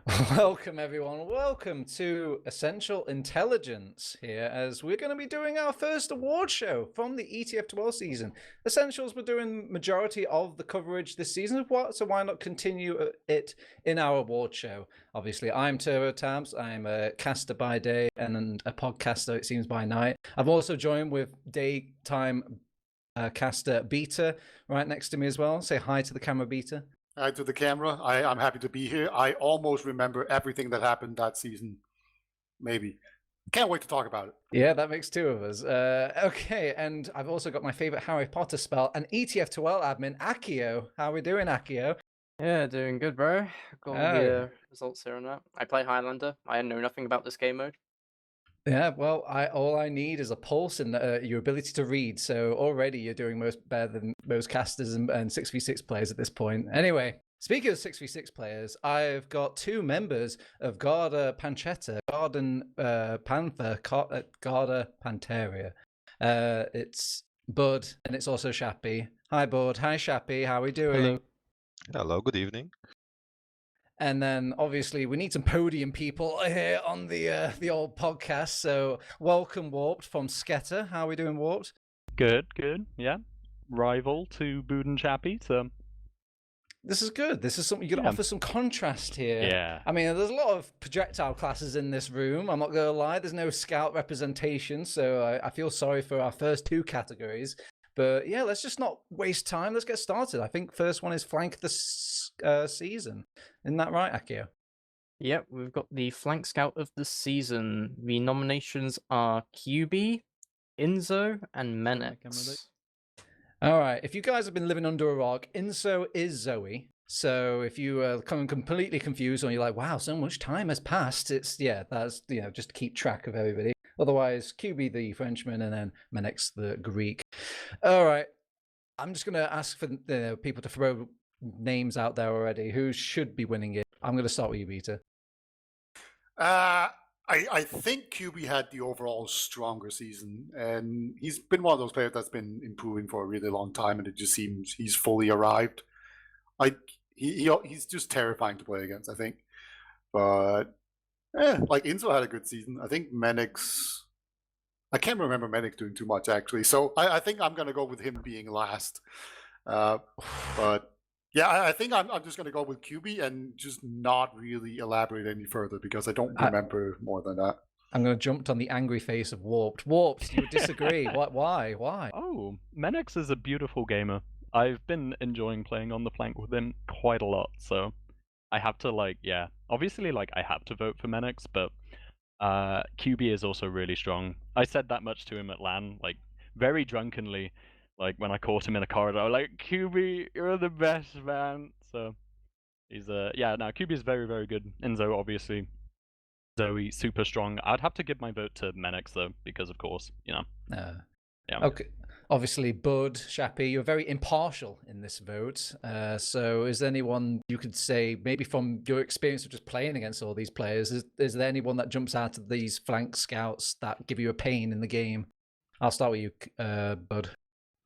Welcome, everyone. Welcome to Essential Intelligence here, as we're going to be doing our first award show from the ETF2L season. Essentials, we're doing majority of the coverage this season, so why not continue it in our award show? Obviously, I'm Turbo Tabs. I'm a caster by day and a podcaster, it seems, by night. I've also joined with daytime caster Beta right next to me as well. Say hi to the camera, Beta. Hi to the camera. I'm happy to be here. I almost remember everything that happened that season. Maybe. Can't wait to talk about it. Yeah, that makes two of us. Okay, and I've also got my favorite Harry Potter spell, an ETF2L admin, Akio. How are we doing, Akio? Yeah, doing good, bro. Got all Oh, the yeah. results here on that. I play Highlander. I know nothing about this game mode. Yeah, well, all I need is a pulse and your ability to read. So already you're doing better than most casters and 6v6 players at this point. Anyway, speaking of 6v6 players, I've got two members of Garda Pancetta, Garden Panther, Garda Panteria. It's Bud and it's also Shappy. Hi, Bud. Hi, Shappy. How are we doing? Hello. Hello, good evening. And then obviously we need some podium people here on the old podcast. So welcome, Warped from Sketter. How are we doing, Warped? Good. Yeah. Rival to Bood and Chappie, so This is good. This is something you can offer some contrast here. yeah. I mean, there's a lot of projectile classes in this room. I'm not gonna lie. There's no scout representation, so I feel sorry for our first two categories. But yeah, let's just not waste time. Let's get started. I think first one is flank the season. Isn't that right, Akio? Yep, we've got the flank scout of the season. The nominations are QB, Inzo, and Menex. All right. If you guys have been living under a rock, Inso is Zoe. So if you are coming completely confused or you're like, wow, so much time has passed, it's that's just to keep track of everybody. Otherwise, QB the Frenchman and then Menex the Greek. All right. I'm just gonna ask for people to throw names out there already. Who should be winning it? I'm gonna start with you, Beta. I think QB had the overall stronger season, and he's been one of those players that's been improving for a really long time, and it just seems he's fully arrived. He's just terrifying to play against, I think. But like Inzo had a good season. I think Menex. I can't remember Menex doing too much actually, so I think I'm gonna go with him being last. But yeah, I think I'm just going to go with QB and just not really elaborate any further because I don't remember more than that. I'm going to jump on the angry face of Warped. Warped, you disagree. Why? Oh, Menex is a beautiful gamer. I've been enjoying playing on the flank with him quite a lot, so I have to obviously I have to vote for Menex, but QB is also really strong. I said that much to him at LAN, very drunkenly. When I caught him in a corridor, I was like, QB, you're the best, man. So he's QB is very, very good. Enzo, obviously. Zoe, super strong. I'd have to give my vote to Menex though, because of course, yeah. Okay. Obviously, Bud, Shappy, you're very impartial in this vote. So is there anyone you could say, maybe from your experience of just playing against all these players, is there anyone that jumps out of these flank scouts that give you a pain in the game? I'll start with you, Bud.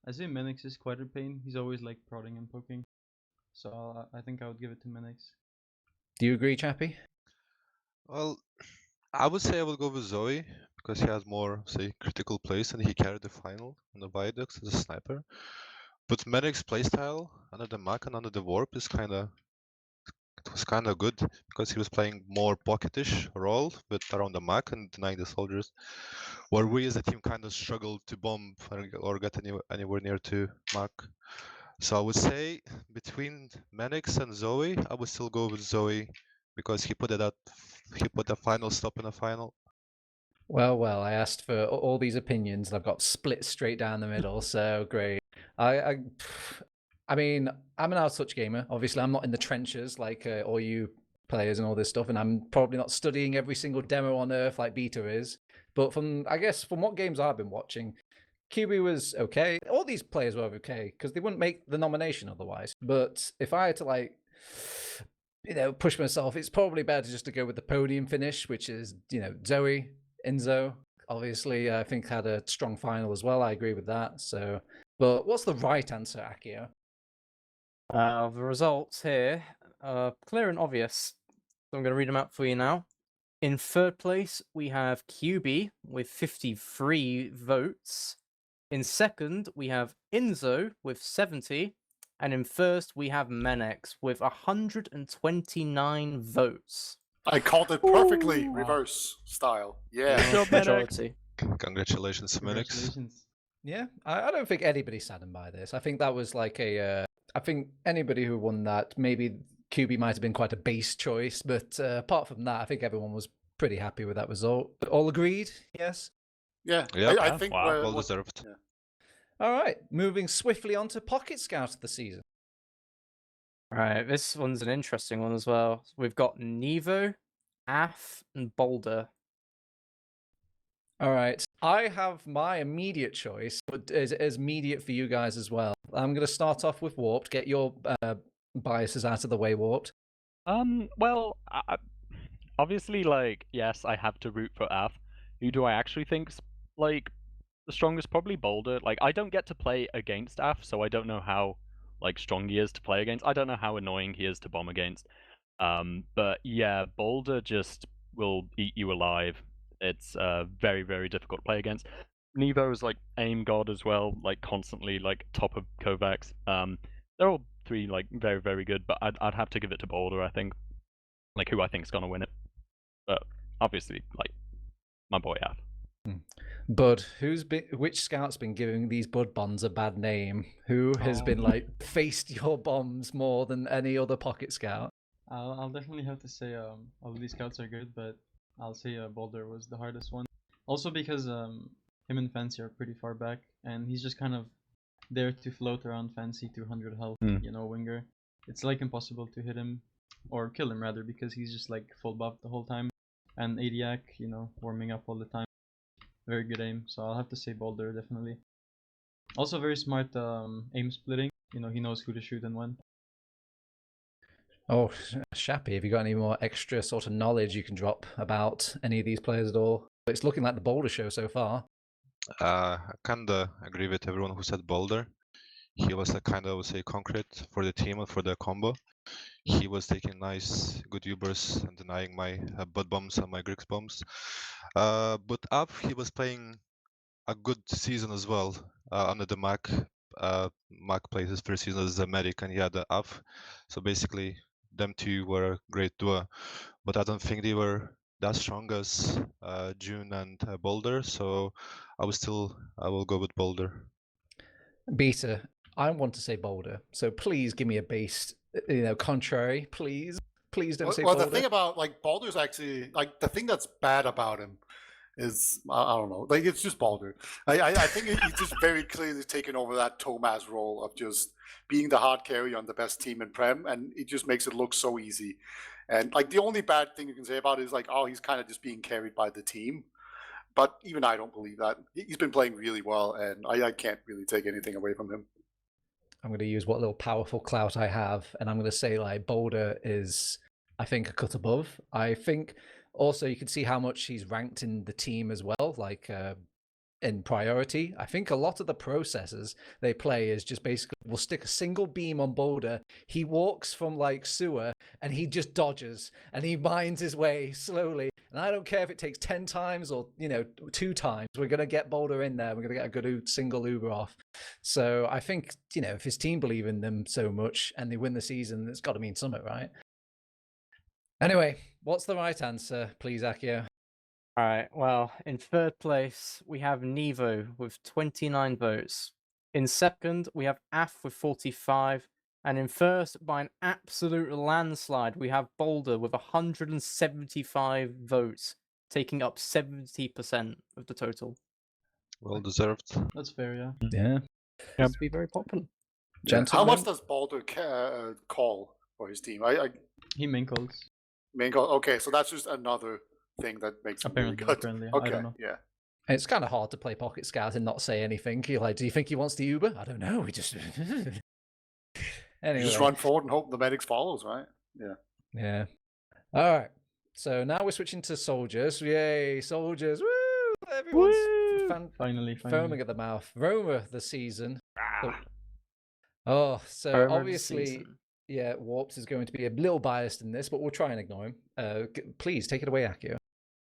I say Menex is quite a pain. He's always prodding and poking. So I think I would give it to Menex. Do you agree, Chappy? Well, I would say I would go with Zoe because he has more, say, critical plays and he carried the final on the Viaducts as a sniper. But Menex's playstyle under the Mach and under the Warp is it was kind of good because he was playing more pocketish role with around the Mach and denying the soldiers, where we as a team kind of struggled to bomb or get anywhere near to Mach. So I would say between Menex and Zoe, I would still go with Zoe because he put the final stop in the final. Well, I asked for all these opinions and I've got split straight down the middle, so great. I mean, I'm an out-of-touch gamer. Obviously, I'm not in the trenches like all you players and all this stuff, and I'm probably not studying every single demo on Earth like Beta is. But from what games I've been watching, QB was okay. All these players were okay because they wouldn't make the nomination otherwise. But if I had to push myself, it's probably better just to go with the podium finish, which is Zoe, Enzo. Obviously, I think had a strong final as well. I agree with that. So, but what's the right answer, Akio? The results here are clear and obvious. So I'm going to read them out for you now. In third place, we have QB with 53 votes. In second, we have Inzo with 70. And in first, we have Menex with 129 votes. I called it perfectly. Ooh. Reverse style. Yeah, Yeah. job, Menex. majority. Congratulations, Menex. Congratulations. Yeah, I don't think anybody's saddened by this. I think that was like a. I think anybody who won that, maybe QB might have been quite a base choice, but apart from that, I think everyone was pretty happy with that result. All agreed? Yes. Yeah. Yeah. I think Wow. we're- Well deserved. yeah. All right, moving swiftly on to Pocket Scout of the season. Right, this one's an interesting one as well. We've got Nevo, Af, and Boulder. All right, I have my immediate choice, but is immediate for you guys as well. I'm going to start off with Warped. Get your biases out of the way, Warped. Well, obviously, like, yes, I have to root for Af. Who do I actually think's like the strongest? Probably Boulder. Like, I don't get to play against Af, so I don't know how like strong he is to play against. I don't know how annoying he is to bomb against. But yeah, Boulder just will eat you alive. It's very, very difficult to play against. Nevo is like aim god as well, like constantly like top of Kovacs. They're all three like very, very good, but I'd have to give it to Boulder, I think. Like who I think's gonna win it. But obviously, like my boy Af. Bud, which scout's been giving these Bud bombs a bad name? Who has been like faced your bombs more than any other Pocket Scout? I'll definitely have to say all of these scouts are good, but I'll say Boulder was the hardest one. Also because him and Fancy are pretty far back, and he's just kind of there to float around Fancy 200 health, you know, winger. It's like impossible to hit him, or kill him rather, because he's just like full buff the whole time. And Adiac, you know, warming up all the time. Very good aim, so I'll have to say Boulder, definitely. Also very smart aim splitting. You know, he knows who to shoot and when. Oh, Shappy, have you got any more extra sort of knowledge you can drop about any of these players at all? It's looking like the Boulder show so far. I kinda agree with everyone who said Boulder. He was a kind of, I would say, concrete for the team and for the combo. He was taking nice, good Ubers and denying my Bud bombs and my Grix bombs. But up, he was playing a good season as well under the Mac. Mac played his first season as a medic and he had the up. So basically, them two were a great duo. But I don't think they were that strong as June and Boulder. So I will go with Boulder. Beta, I want to say Boulder, so please give me a base, contrary, please. Please don't say Well, Boulder. the thing about like Boulder's actually like the thing that's bad about him is I don't know, like it's just Boulder. I think he's just very clearly taken over that Thomas role of just being the hard carry on the best team in Prem, and it just makes it look so easy. And like the only bad thing you can say about it is like, oh, he's kind of just being carried by the team. But even I don't believe that. He's been playing really well, and I can't really take anything away from him. I'm going to use what little powerful clout I have, and I'm going to say like Boulder is, I think, a cut above. I think also you can see how much he's ranked in the team as well, like in priority. I think a lot of the processes they play is just basically we'll stick a single beam on Boulder. He walks from like sewer and he just dodges and he mines his way slowly. And I don't care if it takes 10 times or 2 times. We're gonna get Boulder in there. We're gonna get a good single Uber off. So I think if his team believe in them so much and they win the season, it's got to mean something, right? Anyway, what's the right answer, please, Akio? Alright, well, in third place, we have Nevo with 29 votes. In second, we have Af with 45. And in first, by an absolute landslide, we have Boulder with 175 votes, taking up 70% of the total. Well deserved. That's fair, yeah. Yeah. Must be very popular. Yeah. How Gentlemen? much does Boulder call for his team? I He main calls. main call. Okay, so that's just another thing that makes him really good. Apparently. Okay, I don't know. yeah. It's kind of hard to play Pocket Scout and not say anything. You're like, do you think he wants the Uber? I don't know. We just anyway. You just run forward and hope the medics follows, right? Yeah. Yeah. All right. So now we're switching to soldiers. Yay, soldiers! Woo! Everyone's Finally. foaming at the mouth. Roma the season. So Roma of the obviously, season. yeah, Warped is going to be a little biased in this, but we'll try and ignore him. Please take it away, Akio.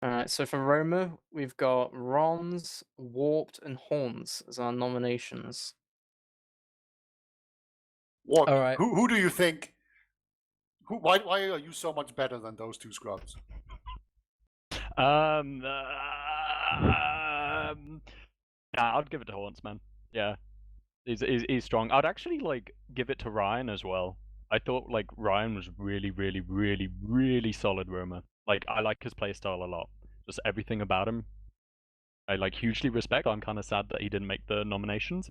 Alright, so for Roma, we've got Rons, Warped, and Horns as our nominations. What? All right. Who do you think? Why are you so much better than those two scrubs? Yeah, I'd give it to Haunts, man. Yeah, he's strong. I'd actually like give it to Ryan as well. I thought like Ryan was really solid Roma. Like I like his playstyle a lot. Just everything about him, I like hugely respect. I'm kind of sad that he didn't make the nominations.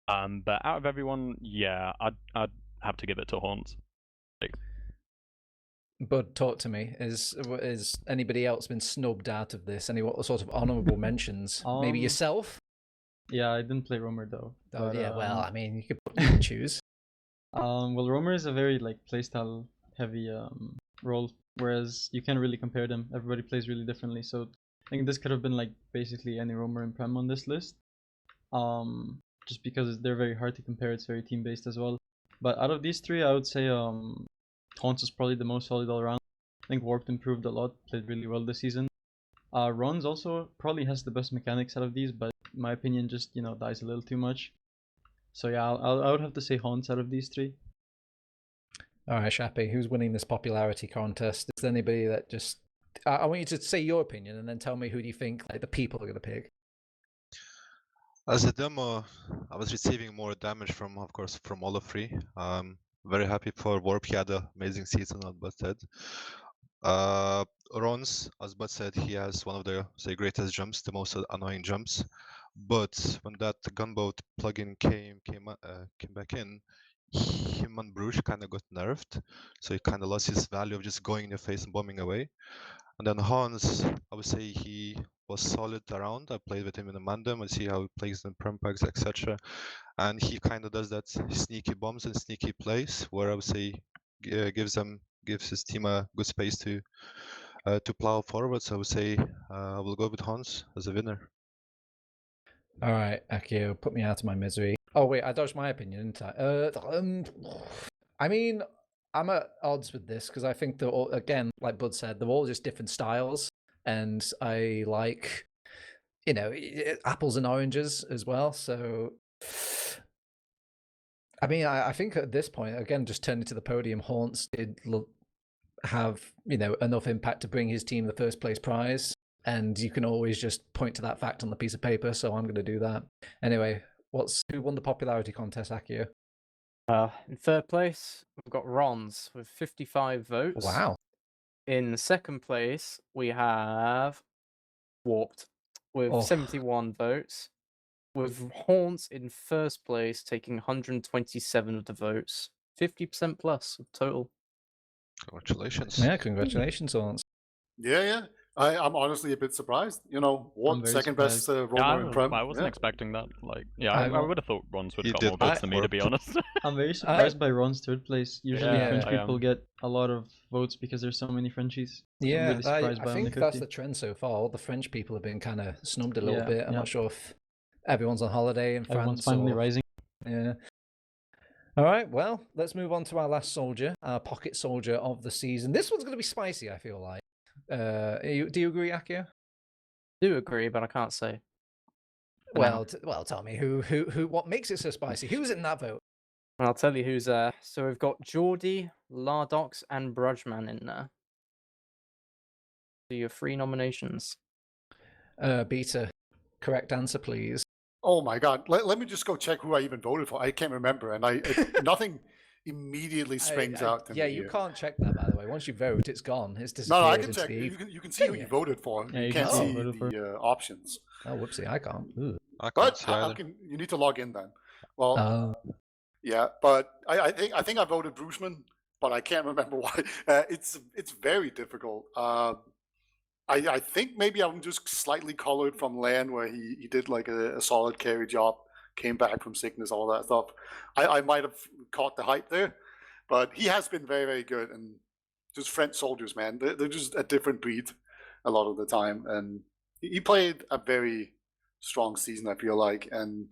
But out of everyone, yeah, I'd have to give it to Haunts. Like, Bud, talk to me. Is anybody else been snubbed out of this? Any sort of honourable mentions? Maybe yourself? Yeah, I didn't play Roamer though. Oh but, yeah, well, I mean, you can choose. Well, Roamer is a very like playstyle heavy role, whereas you can't really compare them. Everybody plays really differently, so I think this could have been like basically any Roamer and Prem on this list. Just because they're very hard to compare. It's very team based as well. But out of these three, I would say Haunts is probably the most solid all around. I think Warped improved a lot, played really well this season. Rons also probably has the best mechanics out of these, but in my opinion, just dies a little too much. So yeah, I would have to say Haunts out of these three. All right, Shappy, who's winning this popularity contest? Is there anybody that just... I want you to say your opinion and then tell me who do you think like the people are going to pick. As a demo, I was receiving more damage from, of course, from all three. Very happy for Warp. He had an amazing season, as Bud said. Rons, as Bud said, he has one of the greatest jumps, the most annoying jumps. But when that gunboat plugin came back in, him and Bruges kind of got nerfed, so he kind of lost his value of just going in your face and bombing away. And then Hans, I would say he was solid around. I played with him in the Mandem and see how he plays in Prem packs, etc. And he kind of does that sneaky bombs and sneaky plays, where I would say gives his team a good space to plow forward. So I would say I will go with Hans as a winner. All right, Akio, put me out of my misery. Oh wait, I dodged my opinion, didn't I? I mean, I'm at odds with this because I think they're all, again, like Bud said, they're all just different styles, and I like, apples and oranges as well. So, I mean, I think at this point, again, just turning to the podium, Haunts did have enough impact to bring his team the first place prize. And you can always just point to that fact on the piece of paper, so I'm going to do that. Anyway, who won the popularity contest, Akio? In third place, we've got Rons with 55 votes. Wow. In second place, we have Warped with 71 votes, with Haunts in first place taking 127 of the votes, 50% plus of total. Congratulations. Yeah, congratulations, Haunts. Yeah. I'm honestly a bit surprised. What second best Roamer in Prem? I wasn't expecting that. Like, yeah, I I would have thought Rons would have got did more votes than me, to be honest. I'm very surprised by Ron's third place. Usually Yeah, French I people am. get a lot of votes because there's so many Frenchies. I'm Yeah, really surprised by I think only that's 50. the trend so far. All the French people have been kind of snubbed a little Yeah, bit. I'm yeah. not sure if everyone's on holiday in Everyone's France. finally or... rising. Yeah. All right, well, let's move on to our last soldier, our pocket soldier of the season. This one's going to be spicy, I feel like. Do you agree, Akio? Do agree, but I can't say. Well, tell me who, what makes it so spicy? Who's in that vote? I'll tell you who's there. So we've got Geordie, Lardox, and Brujman in there. So your 3 nominations. Beta, correct answer, please. Oh my God! Let me just go check who I even voted for. I can't remember, and nothing immediately springs out to me. Yeah, you here. can't check that, by the way. Once you vote, it's gone. It's No, disappeared. I can into check. the... You can see who Yeah. you voted for. Yeah, you you can't can see see who voted the options. Oh, whoopsie, I can't. Ooh. I can't But see either. you need to log in then. Well, Oh. yeah, but I think I voted Brujman, but I can't remember why. It's very difficult. I think maybe I'm just slightly colored from LAN, where he did like a solid carry job, came back from sickness, all that stuff. I might have caught the hype there, but he has been very, very good. And just French soldiers, man, they're just a different breed a lot of the time. And he played a very strong season, I feel like. And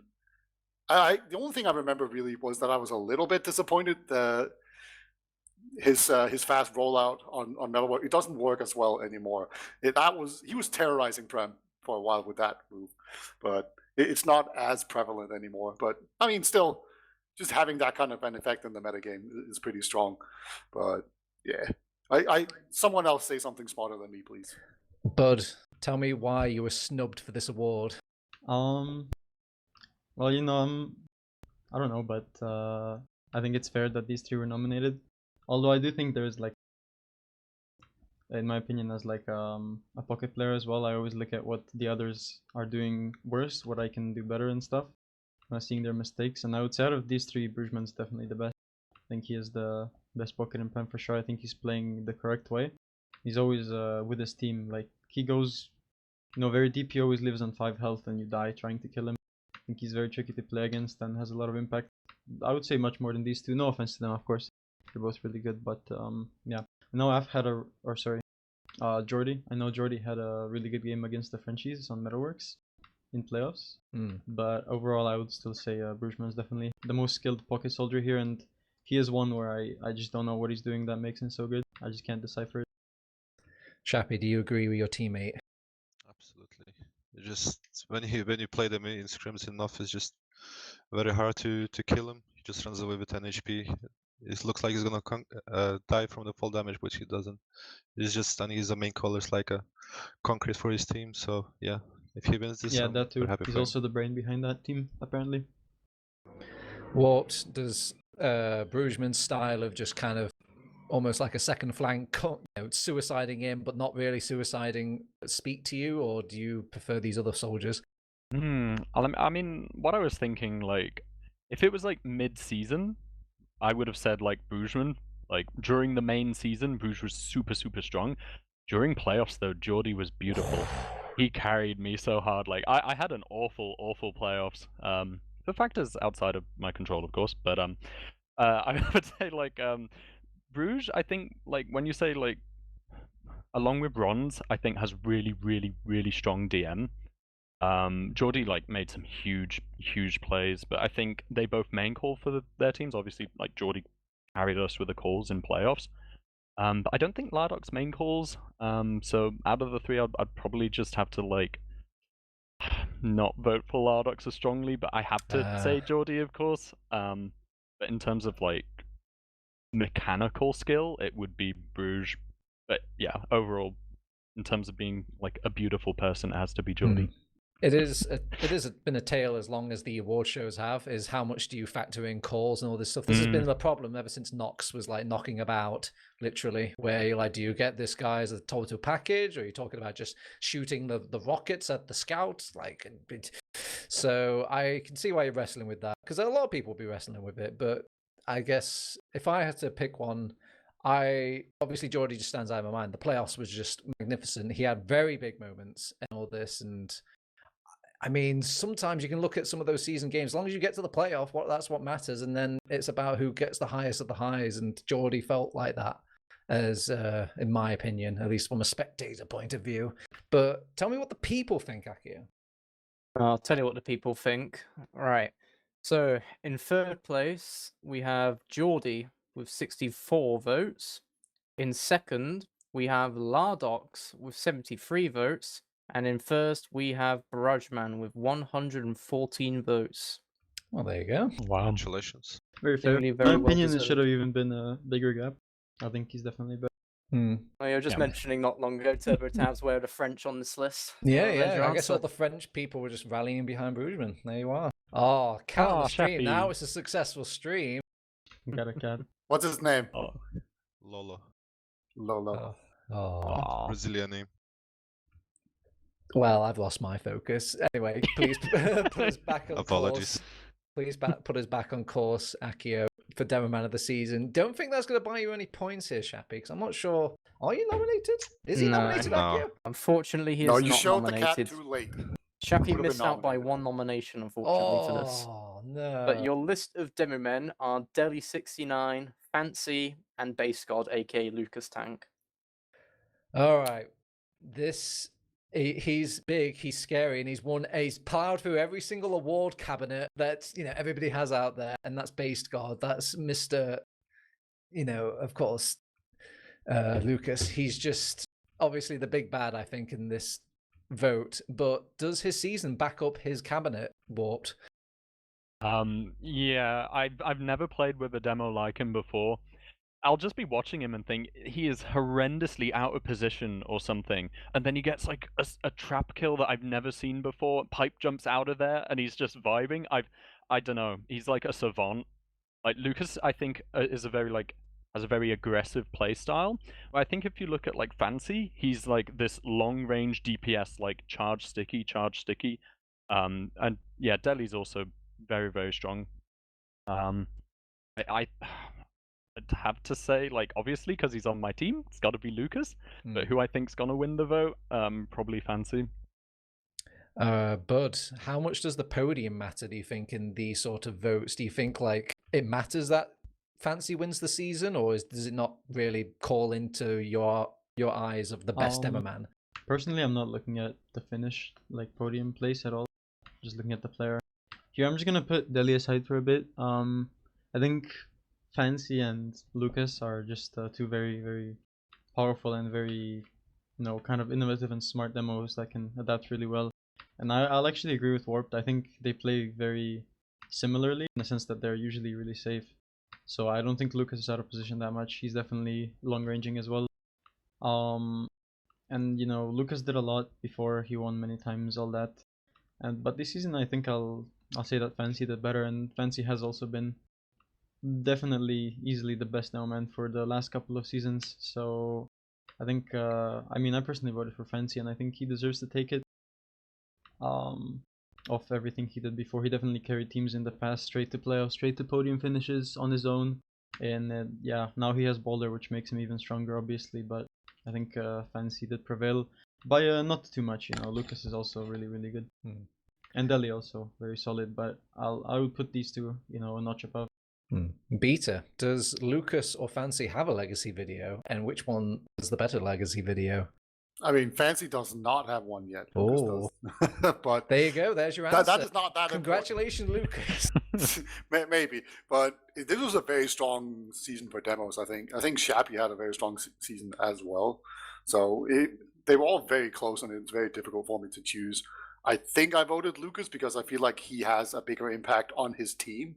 the only thing I remember really was that I was a little bit disappointed his fast rollout on Metalwork, it doesn't work as well anymore. He was terrorizing Prem for a while with that move, but it's not as prevalent anymore. But I mean, still, just having that kind of an effect in the metagame is pretty strong. But yeah, someone else say something smarter than me, please. Bud, tell me why you were snubbed for this award. Well, you know, I don't know, but I think it's fair that these three were nominated. Although I do think there's like, in my opinion, as like a pocket player as well, I always look at what the others are doing worse, what I can do better and stuff. Seeing their mistakes, and I would say out of these three, Brujman's definitely the best. I think he is the best pocket in Prem for sure. I think he's playing the correct way. He's always with his team, like he goes, you know, very deep. He always lives on 5 health and you die trying to kill him. I think he's very tricky to play against and has a lot of impact. I would say much more than these two. No offense to them, of course. They're both really good, but yeah. I know I've had Jordy. I know Jordy had a really good game against the Frenchies on Metalworks in playoffs. But overall, I would still say Brujman is definitely the most skilled pocket soldier here, and he is one where I just don't know what he's doing that makes him so good. I just can't decipher it. Shappy, do you agree with your teammate? Absolutely. Just when you play them in scrims enough, it's just very hard to kill him. He just runs away with 10 HP. It looks like he's gonna die from the fall damage, but he doesn't. He's just, and he's the main caller, like a concrete for his team. So yeah, if he wins this, Yeah, I'm that too. very happy He's for him. also the brain behind that team, apparently. What does Brujman's style of just kind of almost like a second flank, suiciding him but not really suiciding speak to you, or do you prefer these other soldiers? I mean, what I was thinking, like, if it was like mid-season, I would have said like Brujman. Like during the main season, Bruj was super strong. During playoffs though, Jordy was beautiful. He carried me so hard. Like I had an awful playoffs. The factors outside of my control, of course, but I would say like Bruj, I think like when you say like along with Bronze, I think has really strong DM. Jordy like made some huge plays, but I think they both main call for their teams. Obviously, like Jordy carried us with the calls in playoffs. But I don't think Lardoc's main calls. So out of the three, I'd probably just have to like not vote for Lardoc so strongly, but I have to say Jordy, of course. But in terms of like mechanical skill, it would be Bruj. But yeah, overall, in terms of being like a beautiful person, it has to be Jordy. It is been a tale as long as the award shows have, is how much do you factor in calls and all this stuff. This has been the problem ever since Nox was like knocking about, literally, where you're like, do you get this guy as a total package, or are you talking about just shooting the rockets at the scouts? Like, so I can see why you're wrestling with that, because a lot of people will be wrestling with it, but I guess if I had to pick one, obviously Jordy just stands out of my mind. The playoffs was just magnificent. He had very big moments and all this, and I mean, sometimes you can look at some of those season games. As long as you get to the playoff, that's what matters. And then it's about who gets the highest of the highs. And Jordy felt like that, as in my opinion, at least from a spectator point of view. But tell me what the people think, Akio. I'll tell you what the people think. Right. So in third place, we have Jordy with 64 votes. In second, we have Lardox with 73 votes. And in first, we have Brujman with 114 votes. Well, there you go. Wow. Congratulations. Very fair. Seemingly In very my well opinion, it deserved. should have even been a bigger gap. I think he's definitely better. Oh, you were just mentioning not long ago, Turbo Tabs were the French on this list. Yeah, There's your I guess answer. all the French people were just rallying behind Brujman. There you are. Oh, cat on the stream. Shappy. Now it's a successful stream. Got a cat. What's his name? Lolo. Lolo. Oh. Brazilian name. Well, I've lost my focus. Anyway, please put us back on Apologies. course. Please put us back on course, Akio, for Demoman of the season. Don't think that's going to buy you any points here, Shappy, because I'm not sure. Are you nominated? Is he No. nominated, No. Akio? Unfortunately, he is No, you not showed the nominated. cat too late. Shappy Would've missed been out by nominated. one nomination, unfortunately, for this. Oh, no. But your list of Demomen are Deli69, Fancy, and basedgod, aka Lucas Tank. All right. He's big, he's scary, and he's plowed through every single award cabinet that everybody has out there, and that's basedgod. That's Mr. of course, Lucas, he's just obviously the big bad, I think, in this vote. But does his season back up his cabinet, Warped? Yeah, I've never played with a demo like him before. I'll just be watching him and think he is horrendously out of position or something, and then he gets like a trap kill that I've never seen before. Pipe jumps out of there, and he's just vibing. I don't know. He's like a savant. Like Lucas, I think is a very has a very aggressive play style. I think if you look at like Fancy, he's like this long range DPS, like charge sticky. And yeah, Deli's also very very strong. I I'd have to say, like, obviously, because he's on my team, it's got to be Lucas. But who I think's gonna win the vote? Probably Fancy. Bud, how much does the podium matter, do you think, in these sort of votes? Do you think, like, it matters that Fancy wins the season, or does it not really call into your eyes of the best Demoman? Personally, I'm not looking at the finish, like podium place at all. Just looking at the player. Here, I'm just gonna put Deli aside for a bit. I think Fancy and Lucas are just two very, very powerful and very, kind of innovative and smart demos that can adapt really well. And I'll actually agree with Warped. I think they play very similarly in the sense that they're usually really safe. So I don't think Lucas is out of position that much. He's definitely long ranging as well. And Lucas did a lot before he won many times, all that. But this season I think I'll say that Fancy did better, and Fancy has also been definitely easily the best Demoman for the last couple of seasons. So I think I personally voted for Fancy, and I think he deserves to take it. Of everything he did before, he definitely carried teams in the past straight to playoffs, straight to podium finishes on his own. And yeah, now he has Boulder, which makes him even stronger, obviously. But I think Fancy did prevail by not too much. Lucas is also really, really good, and Deli also very solid. But I would put these two, a notch above. Beta, does Lucas or Fancy have a legacy video, and which one is the better legacy video? I mean, Fancy does not have one yet. Lucas does. But there you go. There's your answer. That is not that Congratulations, Lucas. Maybe, but this was a very strong season for demos. I think Shappy had a very strong season as well. So they were all very close, and it's very difficult for me to choose. I think I voted Lucas because I feel like he has a bigger impact on his team.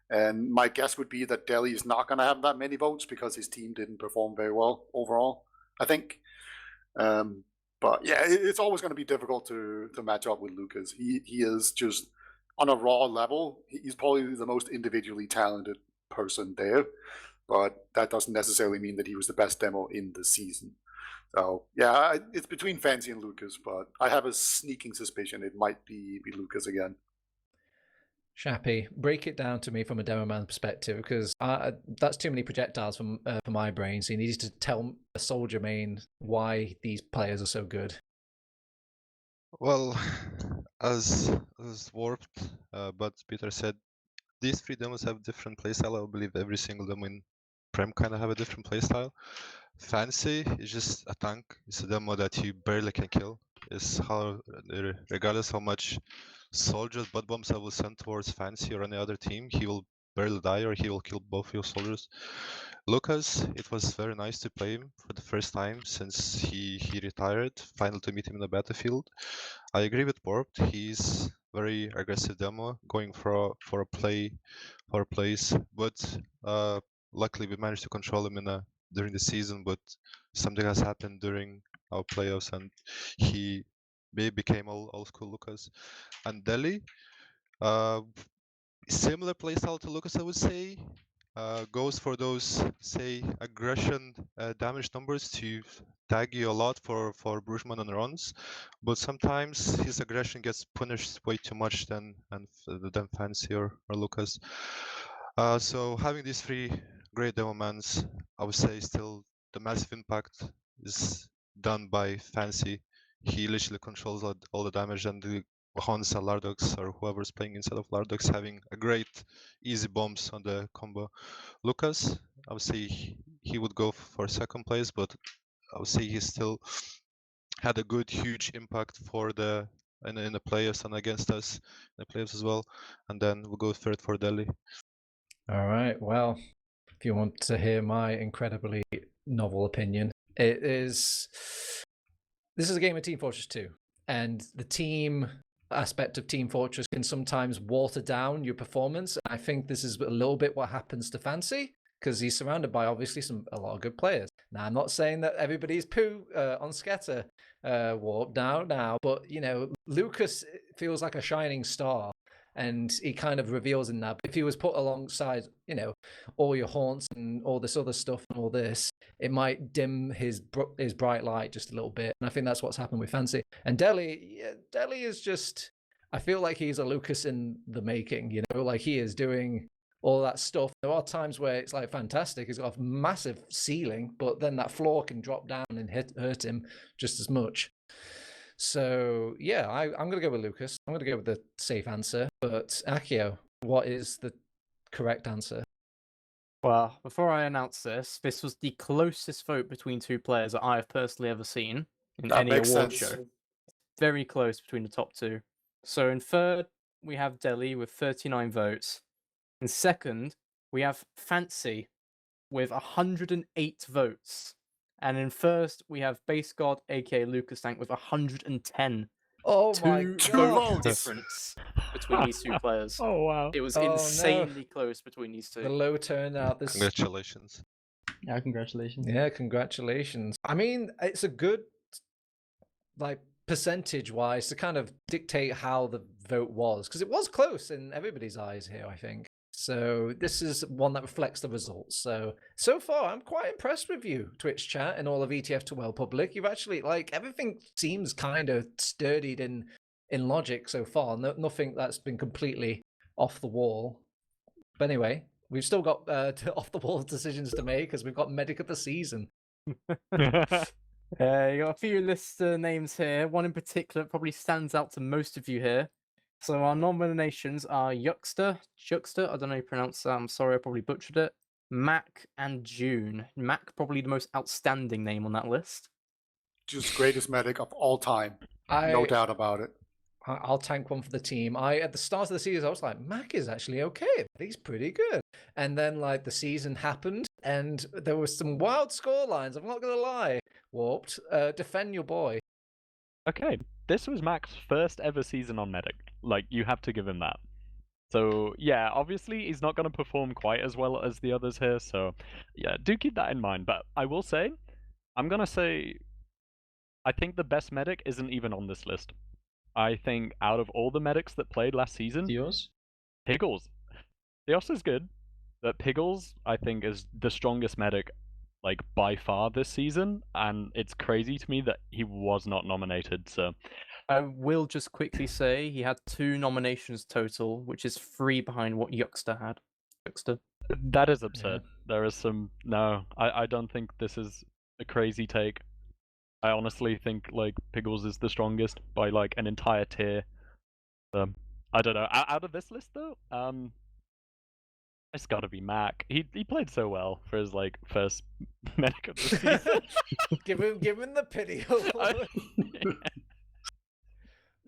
And my guess would be that Deli is not going to have that many votes because his team didn't perform very well overall, I think. But yeah, it's always going to be difficult to match up with Lucas. He is just on a raw level. He's probably the most individually talented person there, but that doesn't necessarily mean that he was the best demo in the season. So yeah, it's between Fancy and Lucas, but I have a sneaking suspicion it might be Lucas again. Shappy, break it down to me from a Demoman perspective, because that's too many projectiles for my brain. So you need to tell a soldier main why these players are so good. Well, as Warped, but Peter said, these three demos have different playstyle. I believe every single demo in Prem kind of have a different playstyle. Fancy is just a tank. It's a demo that you barely can kill. It's regardless how much soldiers, butt bombs I will send towards Fancy or any other team, he will barely die or he will kill both your soldiers. Lucas, it was very nice to play him for the first time since he retired. Finally to meet him in the battlefield. I agree with Warped. He's very aggressive demo, going for a place, but luckily we managed to control him during the season. But something has happened during our playoffs, and he became old school Lucas. And Deli, similar playstyle to Lucas, I would say. Goes for those, say, aggression damage numbers to tag you a lot for Brujman and runs, but sometimes his aggression gets punished way too much than Fancy or Lucas. So having these three great Demomans, I would say still the massive impact is done by Fancy. He literally controls all the damage, and the Hans and Lardox or whoever's playing inside of Lardox having a great easy bombs on the combo. Lucas, I would say he would go for second place, but I would say he still had a good huge impact for in the playoffs and against us in the playoffs as well. And then we'll go third for Deli. All right, well, if you want to hear my incredibly novel opinion. This is a game of Team Fortress 2, and the team aspect of Team Fortress can sometimes water down your performance. I think this is a little bit what happens to Fancy, because he's surrounded by obviously a lot of good players. Now, I'm not saying that everybody's poo on Scatter Warp now, but you know, Lucas feels like a shining star, and he kind of reveals in that. But if he was put alongside, you know, all your haunts and all this other stuff and all this, it might dim his bright light just a little bit. And I think that's what's happened with Fancy. And Deli is just, I feel like he's a Lucas in the making, you know, like he is doing all that stuff. There are times where it's like fantastic. He's got a massive ceiling, but then that floor can drop down and hurt him just as much. So yeah, I'm going to go with Lucas. I'm going to go with the safe answer. But Akio, what is the correct answer? Well, before I announce this was the closest vote between two players that I have personally ever seen in That any makes award sense. show. Very close between the top two. So in third, we have Delhi with 39 votes. In second, we have Fancy with 108 votes. And in first, we have basedgod, aka Lucas Tank, with 110. Oh my Two god! vote difference between these two players. Oh wow. It was Oh, no. insanely close between these The two. low turnout. This... Congratulations. Yeah, congratulations. Yeah, congratulations. I mean, it's a good, like, percentage-wise to kind of dictate how the vote was, because it was close in everybody's eyes here, I think. So this is one that reflects the results. So far, I'm quite impressed with you, Twitch chat, and all of ETF2L public. You've actually, like, everything seems kind of sturdied in logic so far. Nothing that's been completely off the wall. But anyway, we've still got off the wall decisions to make, because we've got Medic of the Season. You got a few list names here. One in particular that probably stands out to most of you here. So our nominations are Juxta, I don't know how you pronounce that, I'm sorry, I probably butchered it. Mac and June. Mac probably the most outstanding name on that list. Just greatest medic of all time. No doubt about it. I'll tank one for the team. At the start of the season, I was like, Mac is actually okay. He's pretty good. And then, like, the season happened, and there was some wild score lines. I'm not going to lie. Warped. Defend your boy. Okay, this was Mac's first ever season on Medic. Like, you have to give him that. So, yeah, obviously he's not going to perform quite as well as the others here, so yeah, do keep that in mind. But I will say, I'm going to say, I think the best Medic isn't even on this list. I think out of all the Medics that played last season, Theos? Piggles. Theos is good, but Piggles, I think, is the strongest Medic, like, by far this season, and it's crazy to me that he was not nominated, so... I will just quickly say he had 2 nominations total, which is 3 behind what Juxta had. Juxta. That is absurd. There is some... No, I don't think this is a crazy take. I honestly think, like, Piggles is the strongest by, like, an entire tier. I don't know. Out of this list, though, it's gotta be Mac. He played so well for his, like, first Medic of the season. give him the pity.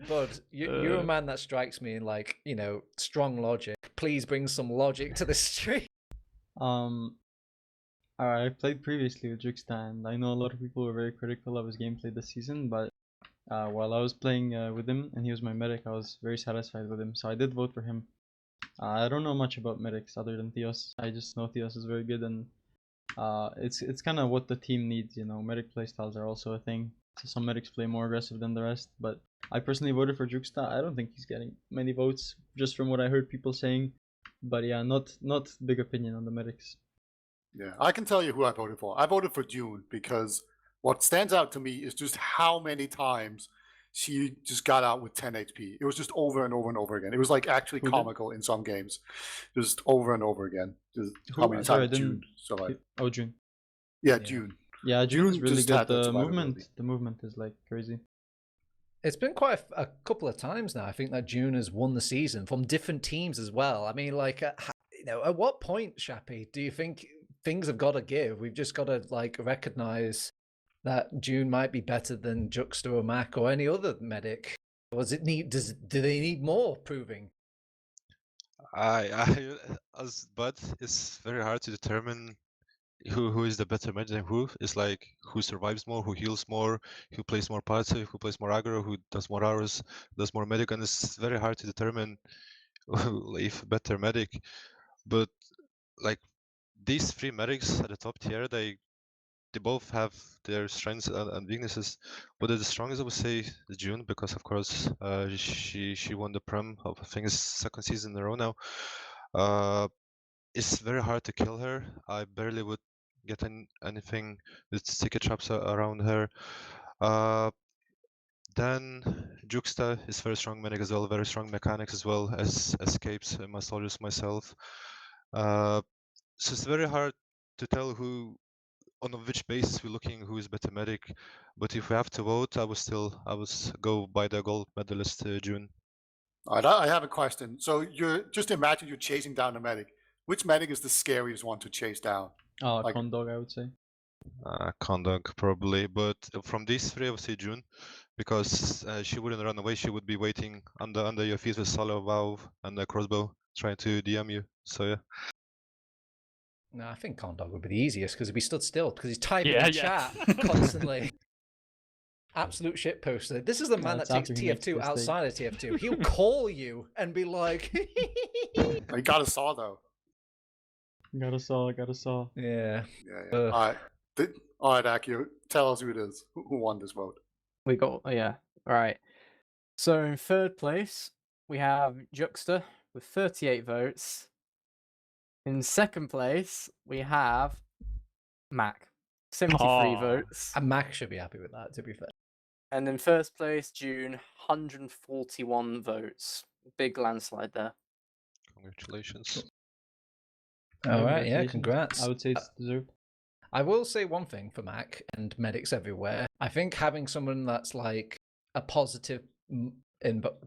But you're a man that strikes me in, like, you know, strong logic. Please bring some logic to this stream. I played previously with Juxta, and I know a lot of people were very critical of his gameplay this season, but while I was playing with him and he was my medic, I was very satisfied with him, so I did vote for him. I don't know much about medics other than Theos. I just know Theos is very good, and it's kind of what the team needs, you know. Medic playstyles are also a thing. So some medics play more aggressive than the rest, but I personally voted for Juxta. I don't think he's getting many votes, just from what I heard people saying. But yeah, not big opinion on the medics. Yeah, I can tell you who I voted for. I voted for June because what stands out to me is just how many times she just got out with 10 HP. It was just over and over and over again. It was like actually comical in some games, just over and over again. Just how many times June survived? Oh, June. Yeah, June. Yeah, June is really good. The survivability. movement is like crazy. It's been quite a couple of times now. I think that June has won the season from different teams as well. I mean, like, you know, at what point, Shappy, do you think things have got to give? We've just got to, like, recognize that June might be better than Juxta or Mac or any other medic. Do they need more proving? As Bud, it's very hard to determine who is the better medic and who. It's like who survives more, who heals more, who plays more passive, who plays more aggro, who does more hours, does more medic, and it's very hard to determine if better medic. But like these three medics at the top tier, they both have their strengths and weaknesses. But the strongest I would say is June, because of course she won the Prem of I think it's second season in a row now. It's very hard to kill her. I barely would get anything with sticky traps around her. Then Juxta is very strong medic as well, very strong mechanics as well as escapes my soldiers myself. So it's very hard to tell who on which basis we're looking who is better medic. But if we have to vote, I would go by the gold medalist June. All right, I have a question. So you're just imagine you're chasing down a medic. Which medic is the scariest one to chase down? Like- Condog, I would say. Condog probably, but from these three, I would say June, because she wouldn't run away. She would be waiting under your feet with solo valve and a crossbow, trying to DM you. So yeah. No, I think Condog would be the easiest because he'd be stood still because he's typing Yeah, in yeah. chat constantly. Absolute shit poster. This is the man that it's takes after he makes TF2 the mistake. outside of TF2. He'll call you and be like, You got a saw though. Got a saw, got a saw. yeah. Yeah. All right. All right, Akio, tell us who it is. Who won this vote? We got, yeah, right. So in third place, we have Juxta with 38 votes. In second place, we have Mac, 73 Aw. votes. And Mac should be happy with that, to be fair. And in first place, June, 141 votes. Big landslide there. Congratulations. All right, yeah, Congratulations. congrats. I would say it's deserved. I will say one thing for Mac and medics everywhere. I think having someone that's like a positive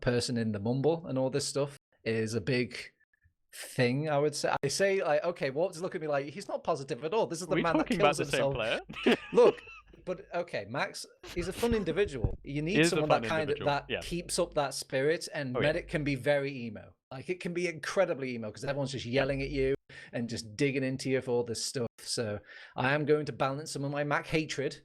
person in the mumble and all this stuff is a big thing, I would say. I say, like, okay, Warp's looking at me like, he's not positive at all. This is the Are we man that talking kills about the same himself. player? Look, but okay, Max, he's a fun individual. You need is a someone fun that kind of individual, that yeah. keeps up that spirit, and Oh, yeah. medic can be very emo. Like it can be incredibly emo because everyone's just yelling at you and just digging into you for all this stuff. So I am going to balance some of my Mac hatred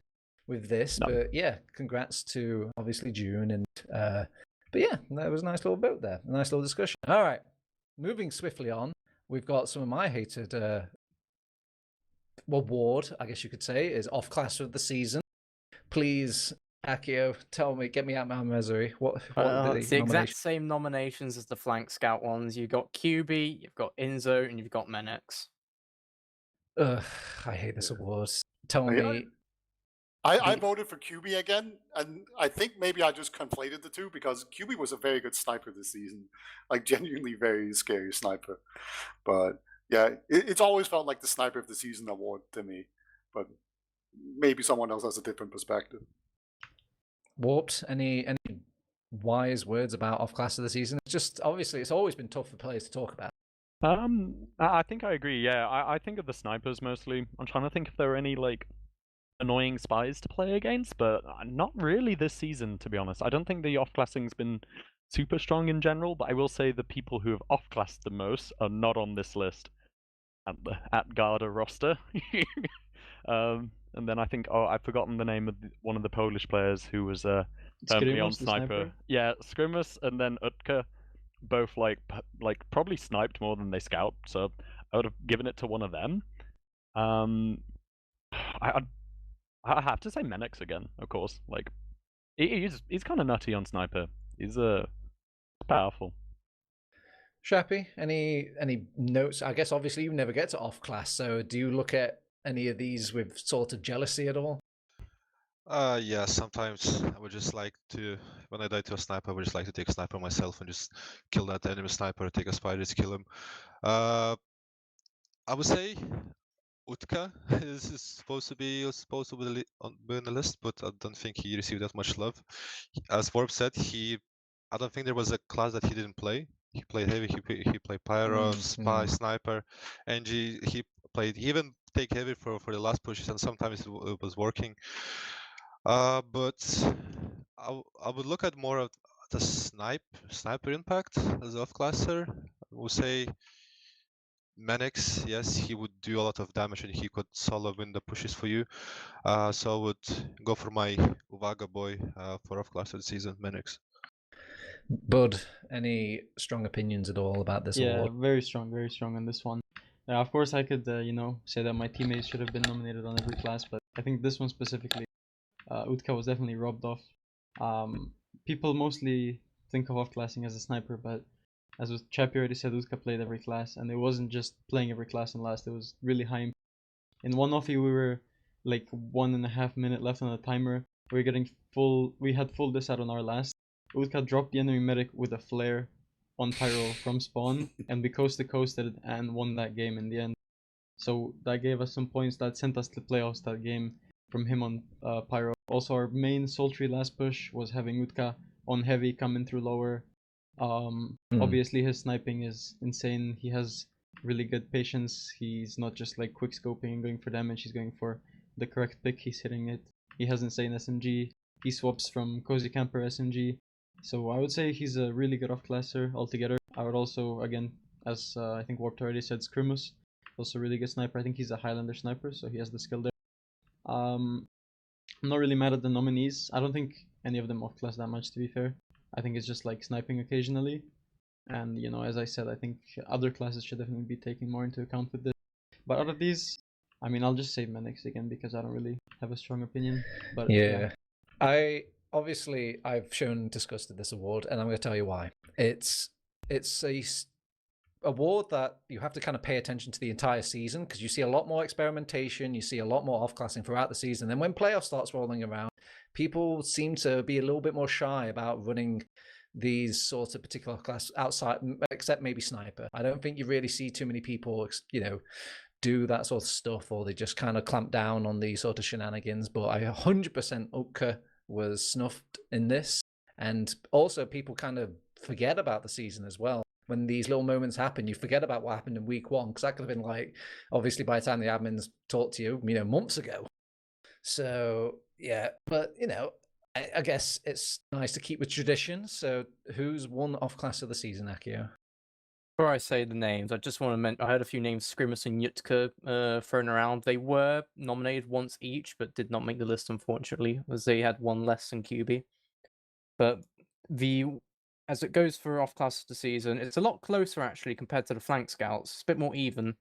with this, No. but yeah, congrats to obviously June and but yeah, that was a nice little vote there, a nice little discussion. All right, moving swiftly on, we've got some of my hated award, I guess you could say, is off class of the season. Please, Akio, tell me, get me out of my misery. What It's the the exact nominations? same nominations as the Flank Scout ones. You've got QB, you've got Inzo, and you've got Menex. Ugh, I hate this award. Tell Yeah. me, I voted for QB again, and I think maybe I just conflated the two because QB was a very good sniper this season, like genuinely very scary sniper. But yeah, it's always felt like the sniper of the season award to me. But maybe someone else has a different perspective. Warped, any wise words about off class of the season? It's just obviously it's always been tough for players to talk about. I think I agree. Yeah, I think of the snipers mostly. I'm trying to think if there are any like annoying spies to play against, but not really this season, to be honest. I don't think the off-classing's been super strong in general, but I will say the people who have off-classed the most are not on this list at Garda roster. And then I think, I've forgotten the name of one of the Polish players who was permanently on Skrimus, the sniper. Yeah, Skrimus and then Utka, both like probably sniped more than they scout, so I would have given it to one of them. I have to say Menex again, of course. Like, he's kind of nutty on sniper. He's powerful. Shappy, any notes? I guess obviously you never get to off class, so do you look at any of these with sort of jealousy at all? Yeah, sometimes I would just like to, when I die to a sniper, I would just like to take a sniper myself and just kill that enemy sniper, take a spider to kill him. I would say Utka is supposed to be be on the list, but I don't think he received that much love. As Warp said, I don't think there was a class that he didn't play. He played heavy. He played pyro, spy, sniper, and he played. He even take heavy for the last pushes, and sometimes it was working. But I would look at more of the sniper impact as off-classer. We'll say menex, yes, he would do a lot of damage and he could solo win the pushes for you. So I would go for my Uvaga boy for off-class of the season, menex. Bud, any strong opinions at all about this Yeah, award? very strong on this one. Of course, I could, say that my teammates should have been nominated on every class, but I think this one specifically, Utka was definitely robbed off. People mostly think of off-classing as a sniper, but as Chappie already said, Utka played every class, and it wasn't just playing every class in last, it was really high. In one offie, we were like 1.5 minute left on the timer. We had full disad on our last. Utka dropped the enemy medic with a flare on pyro from spawn, and we coasted and won that game in the end. So that gave us some points that sent us to playoffs that game from him on pyro. Also, our main sultry last push was having Utka on heavy coming through lower. Obviously his sniping is insane. He has really good patience. He's not just like quick scoping and going for damage. He's going for the correct pick. He's hitting it. He has insane SMG. He swaps from cozy camper SMG. So I would say he's a really good off-classer altogether. I would also, again, as I think Warped already said, Scrimus, also a really good sniper. I think he's a Highlander sniper, so he has the skill there. I'm not really mad at the nominees. I don't think any of them off-class that much, to be fair. I think it's just like sniping occasionally. And, as I said, I think other classes should definitely be taken more into account with this. But out of these, I mean, I'll just say menex again because I don't really have a strong opinion. But Yeah. I've shown disgust at this award, and I'm going to tell you why. It's a award that you have to kind of pay attention to the entire season because you see a lot more experimentation, you see a lot more off-classing throughout the season. Then when playoff starts rolling around, people seem to be a little bit more shy about running these sorts of particular class outside, except maybe sniper. I don't think you really see too many people, do that sort of stuff, or they just kind of clamp down on these sort of shenanigans. But I 100% Utka was snuffed in this. And also people kind of forget about the season as well. When these little moments happen, you forget about what happened in week one, because that could have been like, obviously by the time the admins talked to you, months ago. So yeah, but I guess it's nice to keep with tradition. So who's won off class of the season, Akio? Before I say the names, I just want to mention I heard a few names, Scrimus and Yutka, thrown around. They were nominated once each, but did not make the list, unfortunately, as they had one less than QB. But as it goes for off class of the season, it's a lot closer actually compared to the flank scouts. It's a bit more even.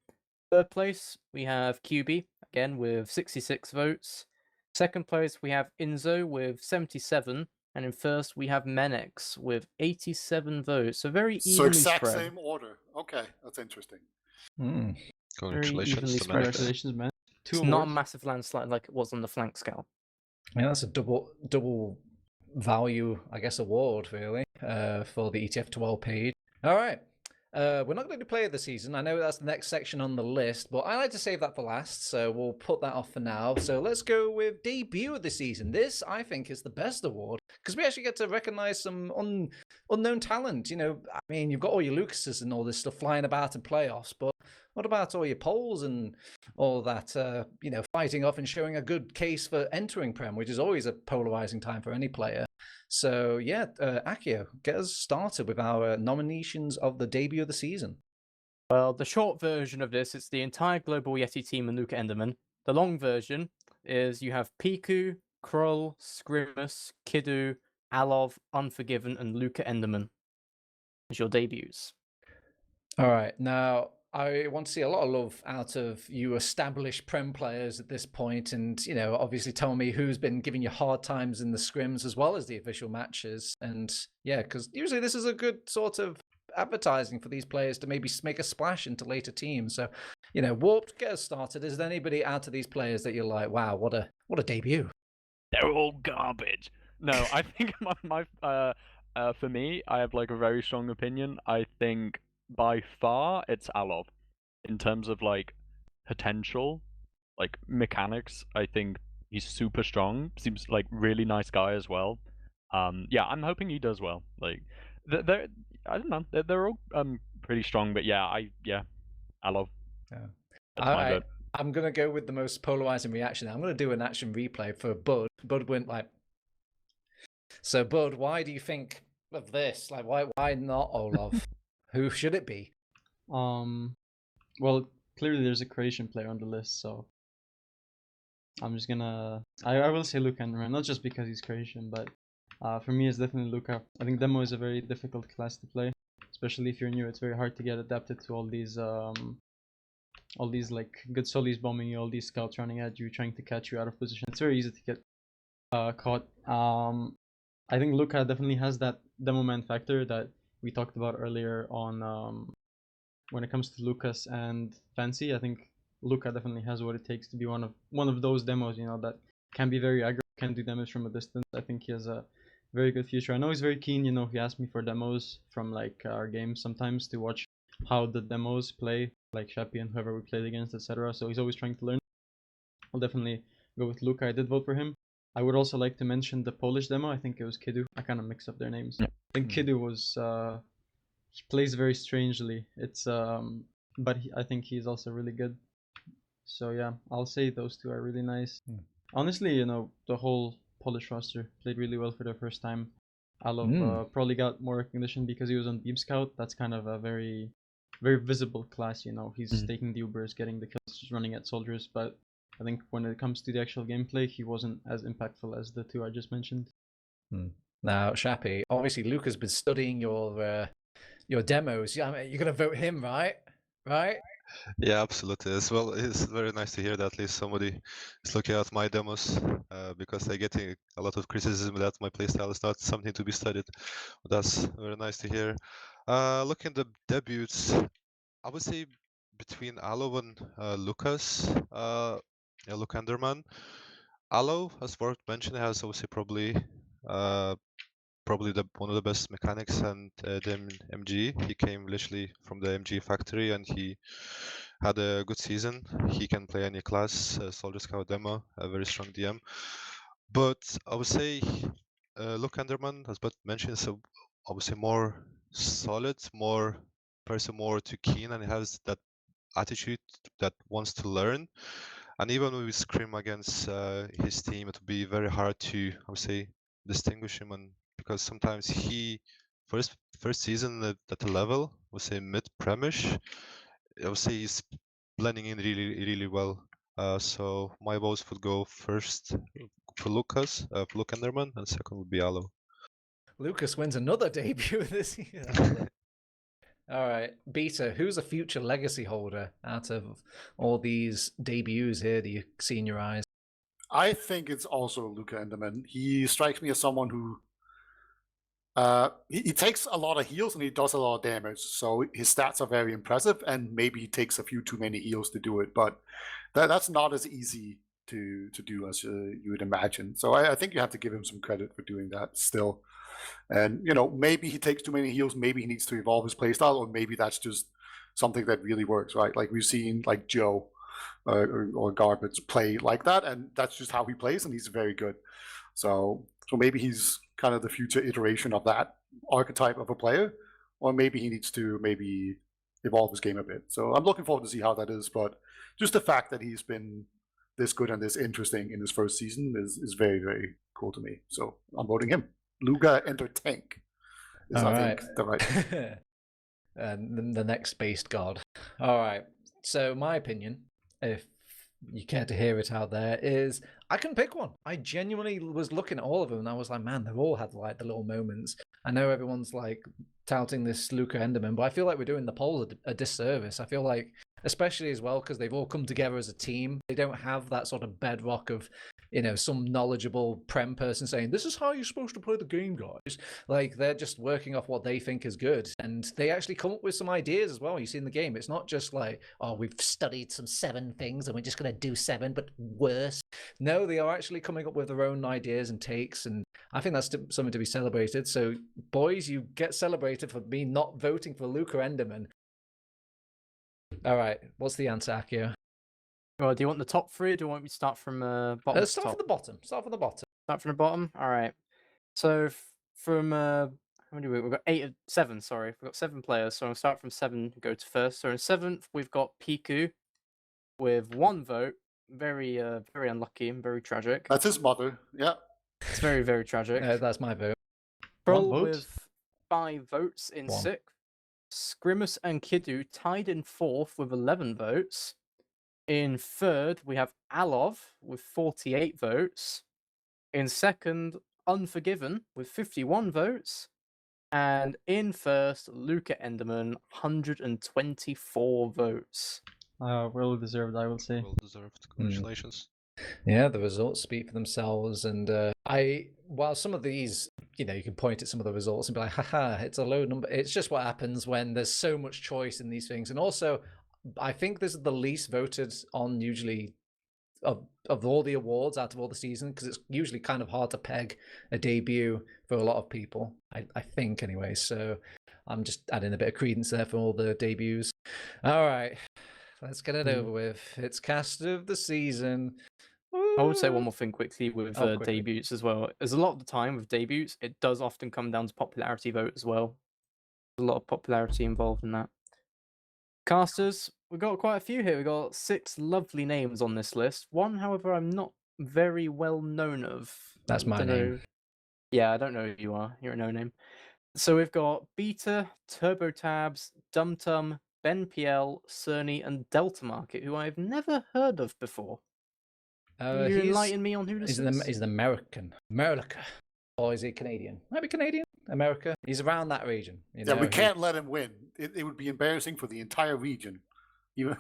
Third place, we have QB, again with 66 votes. Second place, we have Inzo with 77. And in first, we have menex with 87 votes. So very evenly So exact spread. same order. Okay, that's interesting. Congratulations evenly to spread. menex. congratulations, man. It's not a massive landslide like it was on the flank scout. Yeah, that's a double value, I guess, award really for the ETF2L page. All right. We're not going to do player of the season. I know that's the next section on the list, but I like to save that for last, so we'll put that off for now. So let's go with debut of the season. This, I think, is the best award because we actually get to recognize some unknown talent. I mean, you've got all your Lucases and all this stuff flying about in playoffs, but what about all your polls and all that, fighting off and showing a good case for entering Prem, which is always a polarizing time for any player. So, yeah, Akio, get us started with our nominations of the debut of the season. Well, the short version of this is the entire Global Yeti team and Luka Enderman. The long version is you have Piku, Krull, Scrimus, Kidu, Alov, Unforgiven, and Luka Enderman as your debuts. All right, now I want to see a lot of love out of you established Prem players at this point, and obviously tell me who's been giving you hard times in the scrims as well as the official matches. And yeah, because usually this is a good sort of advertising for these players to maybe make a splash into later teams. So, Warped, get us started. Is there anybody out of these players that you're like, wow, what a debut? They're all garbage. No, I think for me, I have like a very strong opinion. I think by far it's Alov. In terms of like potential, like mechanics, I think he's super strong. Seems like really nice guy as well. Yeah, I'm hoping he does well. Like they're I don't know, they're all pretty strong, but Alov. Yeah. That's my vote. I'm gonna go with the most polarizing reaction. I'm gonna do an action replay for Bud. Bud went like, so Bud, why do you think of this? Like, why not Olaf? Who should it be? Well, clearly there's a Croatian player on the list, so I'm just gonna. I will say Luka Enderman, not just because he's Croatian, but for me it's definitely Luka. I think Demo is a very difficult class to play, especially if you're new. It's very hard to get adapted to all these like good solis bombing you, all these scouts running at you, trying to catch you out of position. It's very easy to get caught. I think Luka definitely has that Demoman factor that we talked about earlier on. When it comes to Lucas and Fancy, I think Luka definitely has what it takes to be one of those demos, that can be very aggro, can do damage from a distance. I think he has a very good future. I know he's very keen, he asked me for demos from like our games sometimes to watch how the demos play, like Shappy and whoever we played against, etc. So he's always trying to learn. I'll definitely go with Luka. I did vote for him. I would also like to mention the Polish demo. I think it was Kidu. I kind of mix up their names. Yeah. I think Kidu was he plays very strangely. It's but I think he's also really good. So yeah, I'll say those two are really nice. Honestly, the whole Polish roster played really well for their first time. Alov probably got more recognition because he was on Deep Scout. That's kind of a very, very visible class. He's taking the Ubers, getting the kills, just running at soldiers. But I think when it comes to the actual gameplay, he wasn't as impactful as the two I just mentioned. Now, Shappy, obviously Luca's been studying your demos. Yeah, I mean, you're gonna vote him, right? Right? Yeah, absolutely. As well, it's very nice to hear that at least somebody is looking at my demos, because I'm getting a lot of criticism that my playstyle is not something to be studied. But that's very nice to hear. Looking at the debuts, I would say between Alo and Lucas, Luka Enderman. Alo, as worth mentioning, has obviously probably one of the best mechanics and the MG. He came literally from the MG factory and he had a good season. He can play any class, Soldier Scout Demo, a very strong DM. But I would say Luka Enderman, as Bud mentioned, is I would say more solid, more too keen, and he has that attitude that wants to learn. And even when we scrim against his team, it would be very hard to, I would say, distinguish him, and because sometimes he first season at the level, I would say mid-premish, I would say he's blending in really well. So my votes would go first for Lucas, for Luka Enderman, and second would be Alo. Lucas wins another debut this year. All right, Beta, who's a future legacy holder out of all these debuts here that you see in your eyes? I think it's also Luka Enderman. He strikes me as someone who he takes a lot of heals and he does a lot of damage. So his stats are very impressive, and maybe he takes a few too many heals to do it, but that's not as easy to do as you would imagine. So I think you have to give him some credit for doing that still. And maybe he takes too many heals, maybe he needs to evolve his playstyle, or maybe that's just something that really works, right? Like we've seen like Joe or Garbage play like that, and that's just how he plays, and he's very good. So maybe he's kind of the future iteration of that archetype of a player, or maybe he needs to maybe evolve his game a bit. So I'm looking forward to see how that is, but just the fact that he's been this good and this interesting in his first season is very, very cool to me. So I'm voting him. Luka Enter Tank is, I think, the right. And the next based god. All right. So my opinion, if you care to hear it out there, is I can pick one. I genuinely was looking at all of them and I was like, man, they've all had like the little moments. I know everyone's like touting this Luka Enderman, but I feel like we're doing the polls a disservice. I feel like, especially as well, because they've all come together as a team. They don't have that sort of bedrock of, some knowledgeable Prem person saying, this is how you're supposed to play the game, guys. Like, they're just working off what they think is good. And they actually come up with some ideas as well. You see in the game, it's not just like, oh, we've studied some 7 things and we're just going to do 7, but worse. No, they are actually coming up with their own ideas and takes. And I think that's something to be celebrated. So, boys, you get celebrated for me not voting for Luka Enderman. All right, what's the answer, Akio? Well, do you want the top 3 or do you want me to start from bottom to top? Start from the bottom. Start from the bottom. Start from the bottom? All right. So from, how many we've got 7, sorry. We've got 7 players, so I'll start from 7 go to first. So in 7th, we've got Piku with 1 vote. Very, very unlucky and very tragic. That's his mother, yeah. It's very, very tragic. No, that's my vote. Troll vote? with 5 votes in 6th. Scrimus and Kidu tied in 4th with 11 votes. In 3rd, we have Alov with 48 votes. In 2nd, Unforgiven with 51 votes. And in 1st, Luka Enderman, 124 votes. Well deserved, I will say. Well deserved. Congratulations. Yeah, the results speak for themselves. And while some of these, you can point at some of the results and be like, haha, it's a low number. It's just what happens when there's so much choice in these things. And also, I think this is the least voted on usually of all the awards out of all the season, because it's usually kind of hard to peg a debut for a lot of people, I think anyway. So I'm just adding a bit of credence there for all the debuts. All right, let's get it over with. It's cast of the season. I would say one more thing quickly with quickly. debuts as well. There's a lot of the time with debuts, it does often come down to popularity vote as well. There's a lot of popularity involved in that. Casters, we've got quite a few here. We've got 6 lovely names on this list. One, however, I'm not very well known of. That's my name. Yeah, I don't know who you are. You're a no-name. So we've got Beta, Turbo Tabs, DumTum, Ben PL, Cerny, and Delta Market, who I've never heard of before. Can you enlighten me on who this is? He's an American. America. Or is he Canadian? Might be Canadian. America. He's around that region. Yeah, we can't let him win. It would be embarrassing for the entire region. Yeah,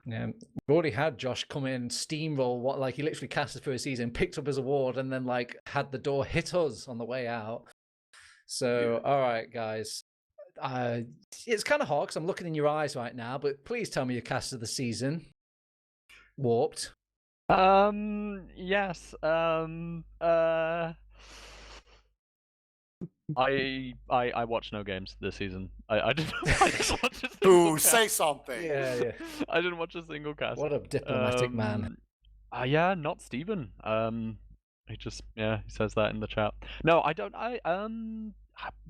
we've already had Josh come in, steamroll, like he literally casted for a season, picked up his award, and then like had the door hit us on the way out. So, all right, guys. It's kind of hard because I'm looking in your eyes right now, but please tell me your cast of the season. Warped. Yes. I watched no games this season. I didn't. I didn't watch a single Ooh, cast. say something. Yeah. I didn't watch a single cast. What a diplomatic man. Yeah, not Steven. He just he says that in the chat. No, I don't.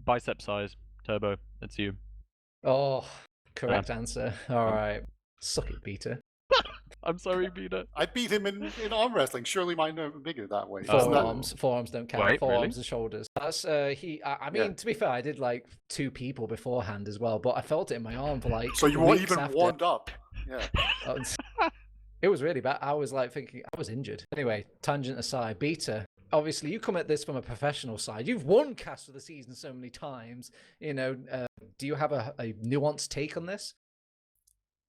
Bicep size Turbo. It's you. Oh, correct answer. All right, suck it, Beta. I'm sorry, Beta. I beat him in arm wrestling. Surely mine are bigger that way. Forearms don't count. Wait, Forearms really? and shoulders. That's I mean, to be fair, I did like 2 people beforehand as well, but I felt it in my arm for like. So you weren't weeks even after. warmed up. Yeah. It was really bad. I was like thinking I was injured. Anyway, tangent aside, Beta. Obviously, you come at this from a professional side. You've won cast of the season so many times. Do you have a nuanced take on this?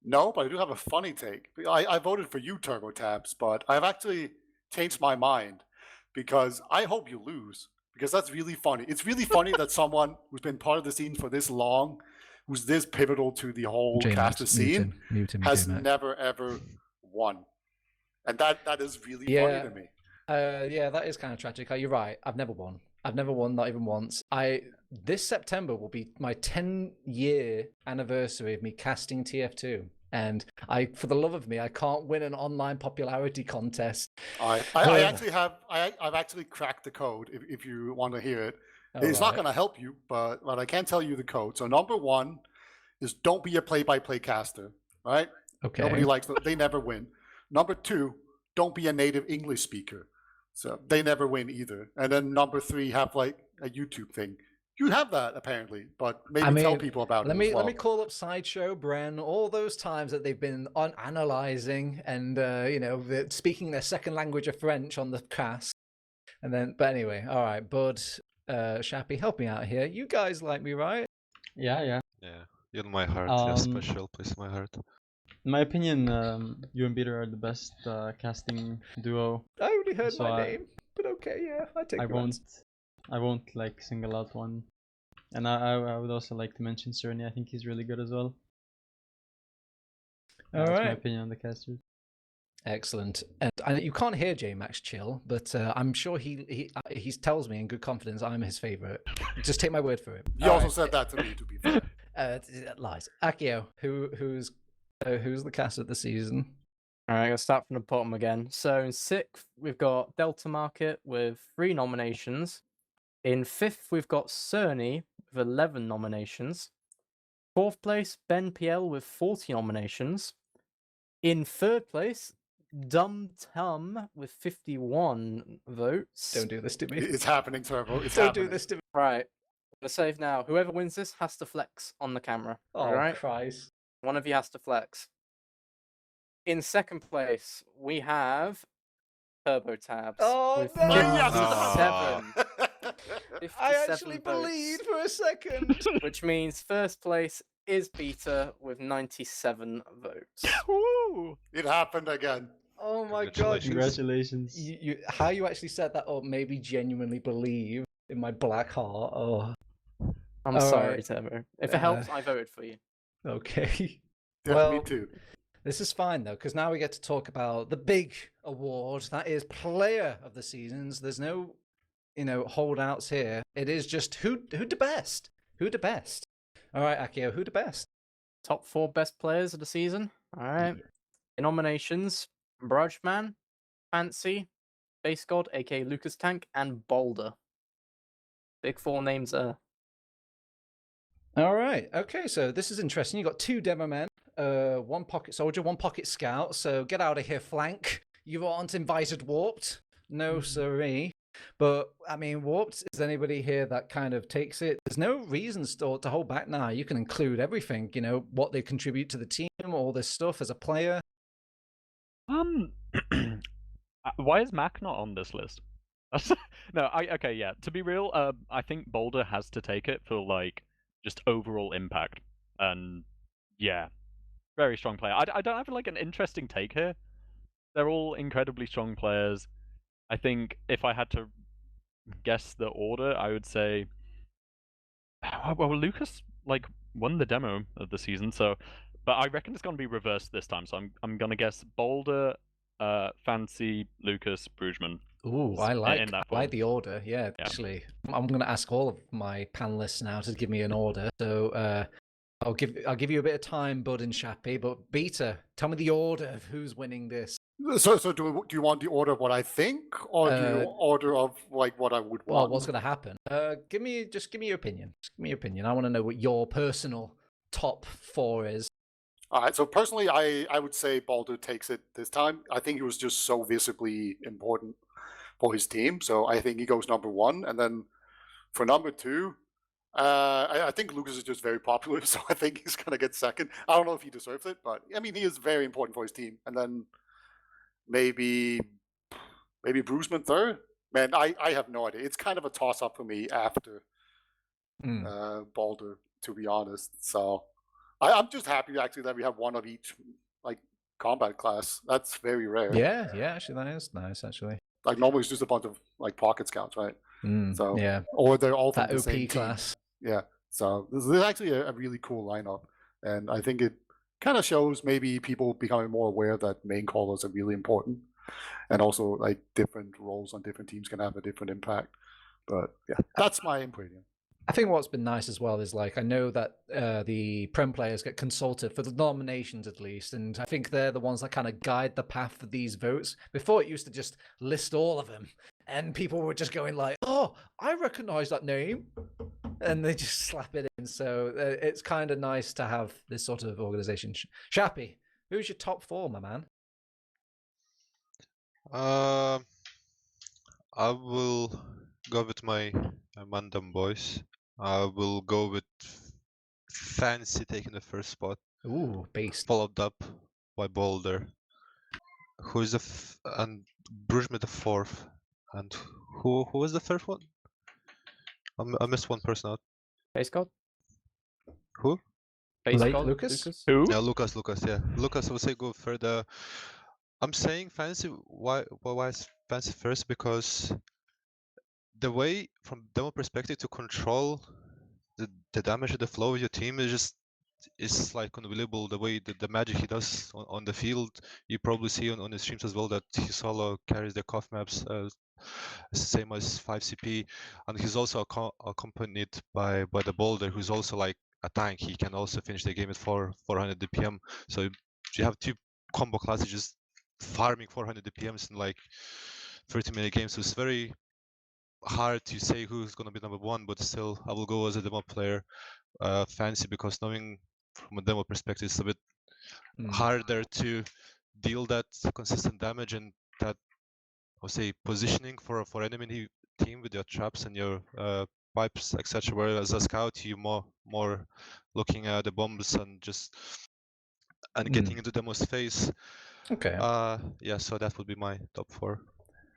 No, but I do have a funny take. I voted for you, Turbo Tabs, but I've actually changed my mind because I hope you lose because that's really funny. It's really funny that someone who's been part of the scene for this long, who's this pivotal to the whole caster scene, has never ever won, and that is really funny to me. Yeah, that is kind of tragic. You're right. I've never won. Not even once. This September will be my 10-year anniversary of me casting TF2. And for the love of me, I can't win an online popularity contest. I've actually cracked the code if you want to hear it. It's not going to help you, but I can tell you the code. So number 1 is don't be a play-by-play caster, right? Okay. Nobody likes them. They never win. Number 2, don't be a native English speaker. So they never win either. And then number 3, have like a YouTube thing. You have that apparently, but maybe tell people about it. Let me call up Sideshow, Bren, all those times that they've been analyzing and speaking their second language of French on the cast. And then, but anyway, all right, Bud, Shappy, help me out here. You guys like me, right? Yeah. Yeah, you're in my heart. Yeah, special place in my heart. In my opinion, you and Peter are the best casting duo. I only heard my name, but okay, yeah, I take it. I won't like single out one, and I would also like to mention Cerny. I think he's really good as well. That's my opinion on the casters. Excellent. And you can't hear J-Max chill, but I'm sure he tells me in good confidence I'm his favorite. Just take my word for it. You also said that to me, to be fair. Lies. Akio, who's the cast of the season? All right, I'll start from the bottom again. So in 6th, we've got Delta Market with 3 nominations. In 5th, we've got Cerny with 11 nominations. 4th place, Ben PL with 40 nominations. In 3rd place, DumTum with 51 votes. Don't do this to me. It's happening, Turbo. Don't do this to me. Right. The save now. Whoever wins this has to flex on the camera. Oh, Alright? Christ. One of you has to flex. In second place, we have Turbo Tabs. Oh, with no! Yes! 57 I actually votes, believed for a second. which means first place is Beta with 97 votes. Woo! It happened again. Oh my god. Congratulations. Congratulations. How you actually set that up made me genuinely believe in my black heart. Oh, I'm All sorry, right. Turbo. If it helps, I voted for you. okay. Yeah, Well, me too. This is fine though, because now we get to talk about the big award that is Player of the Seasons. There's no, holdouts here. It is just who the best? Who the best? All right, Akio, who the best? Top 4 best players of the season. Alright. In nominations, Brujman, Fancy, Basedgod, aka Lucas Tank, and Boulder. Big 4 names there. All right. Okay, so this is interesting. You got 2 Demoman, 1 pocket soldier, 1 pocket scout. So get out of here, flank. You aren't invited, Warped. No, siree. But I mean, Warped. Is anybody here that kind of takes it? There's no reason to hold back now. You can include everything. What they contribute to the team, all this stuff as a player. Why is Mac not on this list? No, okay, yeah. To be real, I think Boulder has to take it for like just overall impact, and yeah, very strong player. I don't have like an interesting take here. They're all incredibly strong players. I think if I had to guess the order, I would say, well, Lucas like won the demo of the season, so, but I reckon it's gonna be reversed this time. So I'm gonna guess Boulder, Fancy, Lucas, Brujman. Ooh, I like that I like the order. Yeah, actually, I'm going to ask all of my panelists now to give me an order. So I'll give you a bit of time, Bud and Shappy. But Beta, tell me the order of who's winning this. So do you want the order of what I think, or do you order of like what I would want? Well, what's going to happen? Give me your opinion. Just give me your opinion. I want to know what your personal top 4 is. All right. So personally, I would say Baldur takes it this time. I think he was just so visibly important for his team. So I think he goes number 1, and then for number 2, I think Lucas is just very popular, so I think he's gonna get second. I don't know if he deserves it, but I mean he is very important for his team. And then maybe Brujman third. Man, I have no idea. It's kind of a toss up for me after Baldur, to be honest. So I'm just happy actually that we have one of each like combat class. That's very rare. Yeah, actually that is nice actually. Like normally it's just a bunch of like pocket scouts, right? So yeah, or they're all from that the OP same class. Team. Yeah. So this is actually a really cool lineup, and I think it kind of shows maybe people becoming more aware that main callers are really important, and also like different roles on different teams can have a different impact. But yeah, that's my opinion. I think what's been nice as well is like I know that the Prem players get consulted for the nominations at least, and I think they're the ones that kind of guide the path for these votes. Before it used to just list all of them, and people were just going like, "Oh, I recognize that name," and they just slap it in. So it's kind of nice to have this sort of organization. Shappy, who's your top 4, my man? I will go with my Mandam boys. I will go with Fancy taking the first spot. Ooh, based. Followed up by Boulder. Who is and Brujman the 4th. And who was the 3rd one? I missed one person out. Basedgod? Who? Basedgod? Lucas? Who? Yeah, Lucas, yeah. Lucas will say go further. I'm saying Fancy, why is Fancy first? Because the way, from demo perspective, to control the damage of the flow of your team is like unbelievable. The way the magic he does on the field, you probably see on his streams as well that he solo carries the cough maps same as 5CP, and he's also accompanied by the Boulder, who's also like a tank. He can also finish the game at 400 DPM. So you have 2 combo classes just farming 400 DPMs in like 30-minute games. So it's very hard to say who's going to be number 1, but still I will go as a demo player. Fancy, because knowing from a demo perspective it's a bit harder to deal that consistent damage and that, I would say, positioning for enemy team with your traps and your vibes, etc. Whereas as a scout, you more looking at the bombs and just getting into the most phase. Okay. Yeah, so that would be my top 4.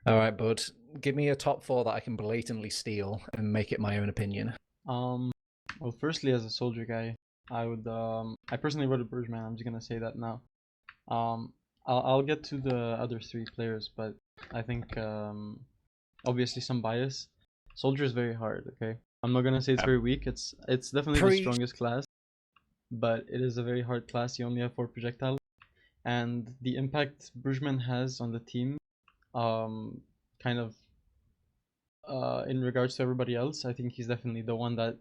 All right, bud. Give me a top 4 that I can blatantly steal and make it my own opinion. Well, firstly, as a soldier guy, I would I personally voted Brujman. I'm just gonna say that now. I'll get to the other 3 players, but I think obviously some bias. Soldier is very hard. Okay, I'm not gonna say it's very weak. It's definitely the strongest class, but it is a very hard class. You only have 4 projectiles, and the impact Brujman has on the team, kind of in regards to everybody else, I think he's definitely the one that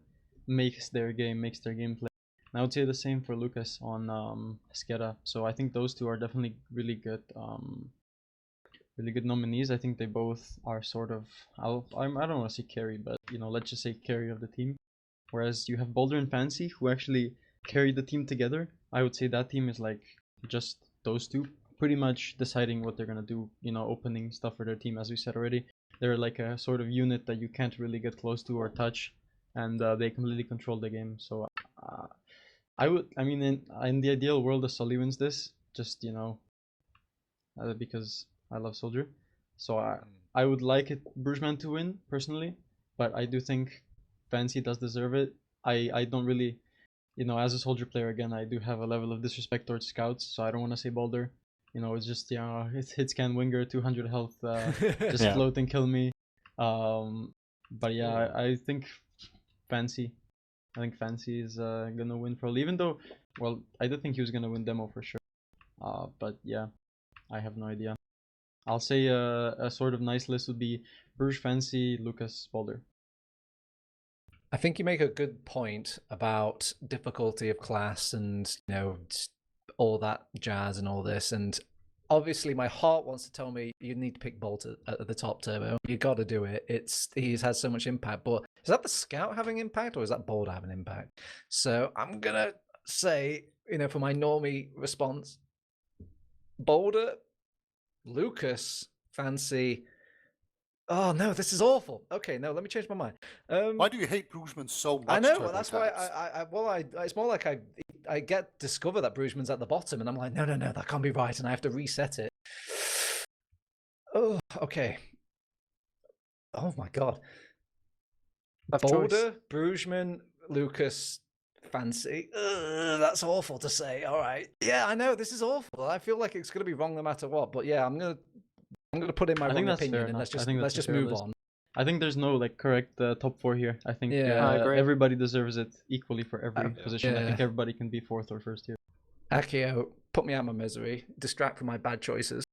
makes their gameplay. And I would say the same for Lucas on Skeda. So I think those 2 are definitely really good nominees. I think they both are sort of I don't want to say carry, but you know, let's just say carry of the team. Whereas you have Boulder and Fancy who actually carry the team together. I would say that team is like just those 2 pretty much deciding what they're gonna do, you know, opening stuff for their team. As we said already, they're like a sort of unit that you can't really get close to or touch, and they completely control the game. So I mean, in the ideal world, the Sully wins this, just, you know, because I love Soldier. So I would like it Brujman to win personally, but I do think Fancy does deserve it. I don't really, you know, as a Soldier player, again, I do have a level of disrespect towards scouts, so I don't want to say Boulder. You know, it's just, you know, it's hitscan winger, 200 health, just Yeah. float and kill me. But yeah, I think Fancy. I think Fancy is gonna win probably, even though, well, I did think he was gonna win Demo for sure. But yeah, I have no idea. I'll say a sort of nice list would be Bruges, Fancy, Lucas, Boulder. I think you make a good point about difficulty of class and, you know, all that jazz and all this. And obviously my heart wants to tell me you need to pick Bolt at the top, Turbo. You got to do it. He's had so much impact. But is that the scout having impact or is that Bold having impact? So I'm going to say, you know, for my normie response, Boulder, Lucas, Fancy. Oh no, this is awful. Okay, no, let me change my mind. Why do you hate Brujman so much? I know. Turbo That's why Tabs? it's more like I discover that Brujman's at the bottom, and I'm like, no, that can't be right, and I have to reset it. Oh, okay. Oh my god. Boulder, Brujman, Lucas, Fancy. That's awful to say. All right. Yeah, I know this is awful. I feel like it's gonna be wrong no matter what. But yeah, I'm gonna put in my wrong opinion, and let's just move on. I think there's no like correct top 4 here. I think I agree. everybody deserves it equally for every position. I yeah. think everybody can be 4th or 1st here. Akio, put me out of my misery. Distract from my bad choices.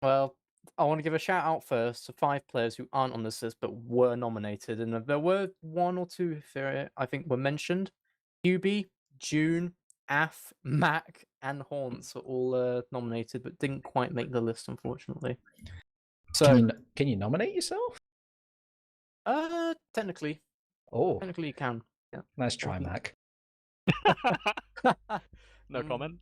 Well, I want to give a shout out first to 5 players who aren't on this list but were nominated, and there were 1 or 2 I think were mentioned. QB, June, Af, Mac, and Haunts were all nominated but didn't quite make the list, unfortunately. So can you nominate yourself? technically Oh, you can. Yeah. nice try, Mac. No comment.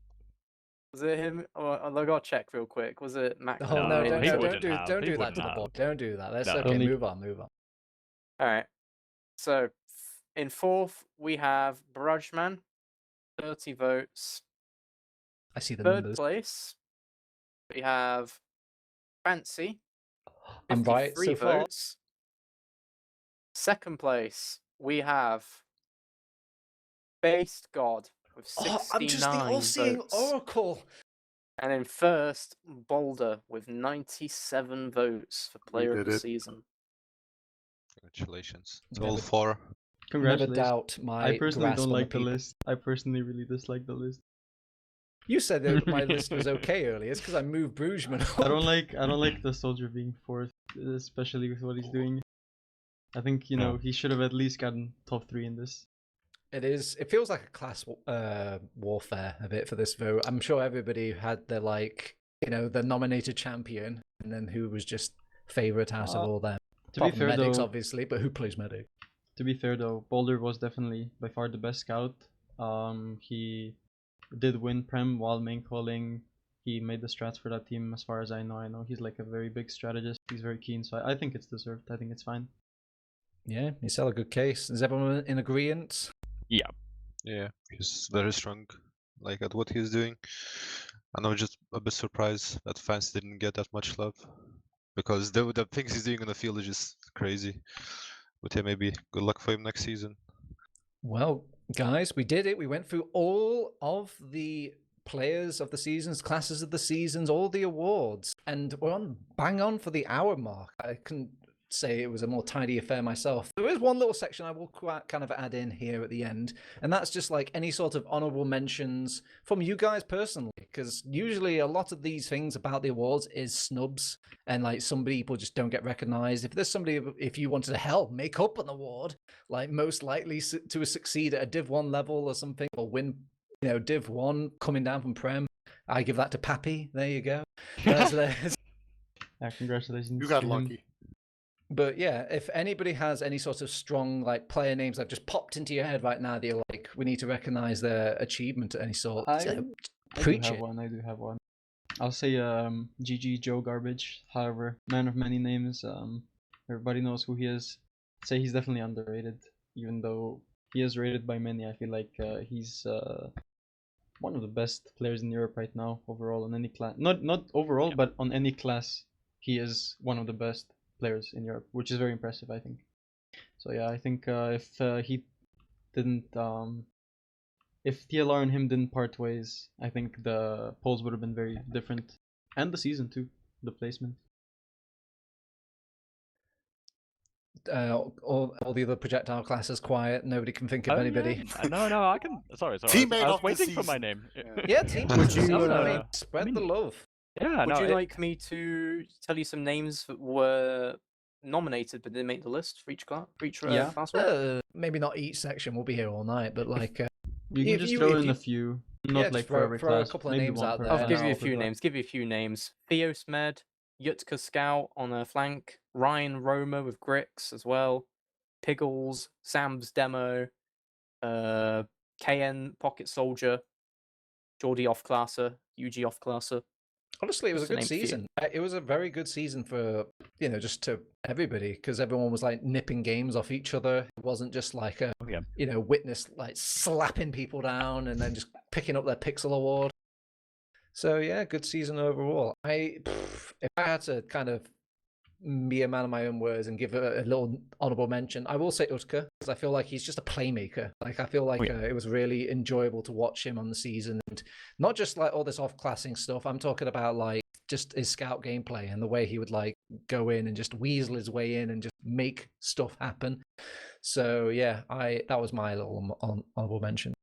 Was it him? Oh, I gotta check real quick. Was it Mac? Oh no, No, don't he do wouldn't that have. to He the wouldn't board. Don't do that. That's No. okay. Only- Move on. All right. So in 4th we have Brujman, 30 votes. I see the 3rd numbers. place we have Fancy, I'm right 53 so far. votes. 2nd place we have basedgod with 69 I'm just the all-seeing votes. oracle. And in 1st, Boulder with 97 votes for player of did the it. season. Congratulations to Never- all 4. Never Congratulations. doubt my I personally grasp don't on like the people. list. I personally really dislike the list. You said that my list was okay earlier. It's because I moved Brujman. I don't like the soldier being 4th, especially with what he's doing. I think, you know, he should have at least gotten top 3 in this. It feels like a class warfare a bit for this vote. I'm sure everybody had their, like, you know, the nominated champion, and then who was just favorite out of all them. To be Apart from fair medics, though, obviously, but who plays medic? To be fair though, Boulder was definitely by far the best scout. He did win Prem while main calling. He made the strats for that team as far as I know. I know he's like a very big strategist. He's very keen, so I think it's deserved. I think it's fine. Yeah, you sell a good case. Is everyone in agreement? Yeah. Yeah, he's very strong, like at what he's doing. And I'm just a bit surprised that fans didn't get that much love, because the things he's doing on the field is just crazy. But yeah, maybe good luck for him next season. Well, guys, we did it. We went through all of the players of the seasons, classes of the seasons, all the awards, and we're on bang on for the hour mark. I can say it was a more tidy affair myself. There is one little section I will kind of add in here at the end, and that's just like any sort of honorable mentions from you guys personally, because usually a lot of these things about the awards is snubs, and like some people just don't get recognized. If there's somebody, if you wanted to help make up an award, like most likely to succeed at a Div 1 level or something, or win, Div 1 coming down from Prem, I give that to Pappy. There you go. Yeah, congratulations. You got to him. lucky. But yeah, if anybody has any sort of strong like player names that just popped into your head right now that you're like, we need to recognize their achievement at any sort, I preach do it. have one. I do have one. I'll say GG Joe Garbage. However, man of many names. Everybody knows who he is. I'd say he's definitely underrated, even though he is rated by many. I feel like he's one of the best players in Europe right now overall on any class. Not overall, but on any class, he is one of the best players in Europe, which is very impressive, I think. So yeah, I think if he didn't, if TLR and him didn't part ways, I think the polls would have been very different, and the season too, the placement. All the other projectile classes quiet. Nobody can think of anybody. Yeah. No, I can. Sorry. Teammate I was of the waiting for my season. name. Yeah, team. Would you, spread the love? Yeah. Would no, you it- like me to tell you some names that were nominated but didn't make the list for each class? Yeah. Class? Maybe not each section. We'll be here all night, but like, You can If just you- throw if in you- a few, yeah, not just like throw- for every throw a class. couple of maybe names one out per there. I'll class. give you a I'll few reply. names. Give you a few names. Theos Med, Yutka Scout on a flank, Ryan Roma with Grix as well, Piggles, Sam's Demo, KN Pocket Soldier, Geordie Offclasser, UG Offclasser. Honestly, it was a Just to good name a few. season. It was a very good season for, just to everybody, because everyone was like nipping games off each other. It wasn't just like a, yeah. witness like slapping people down and then just picking up their Pixel Award. So yeah, good season overall. If I had to kind of be a man of my own words and give a little honorable mention, I will say Utka, because I feel like he's just a playmaker. Like I feel like it was really enjoyable to watch him on the season, and not just like all this off-classing stuff. I'm talking about like just his scout gameplay and the way he would like go in and just weasel his way in and just make stuff happen. So yeah, that was my little honorable mention.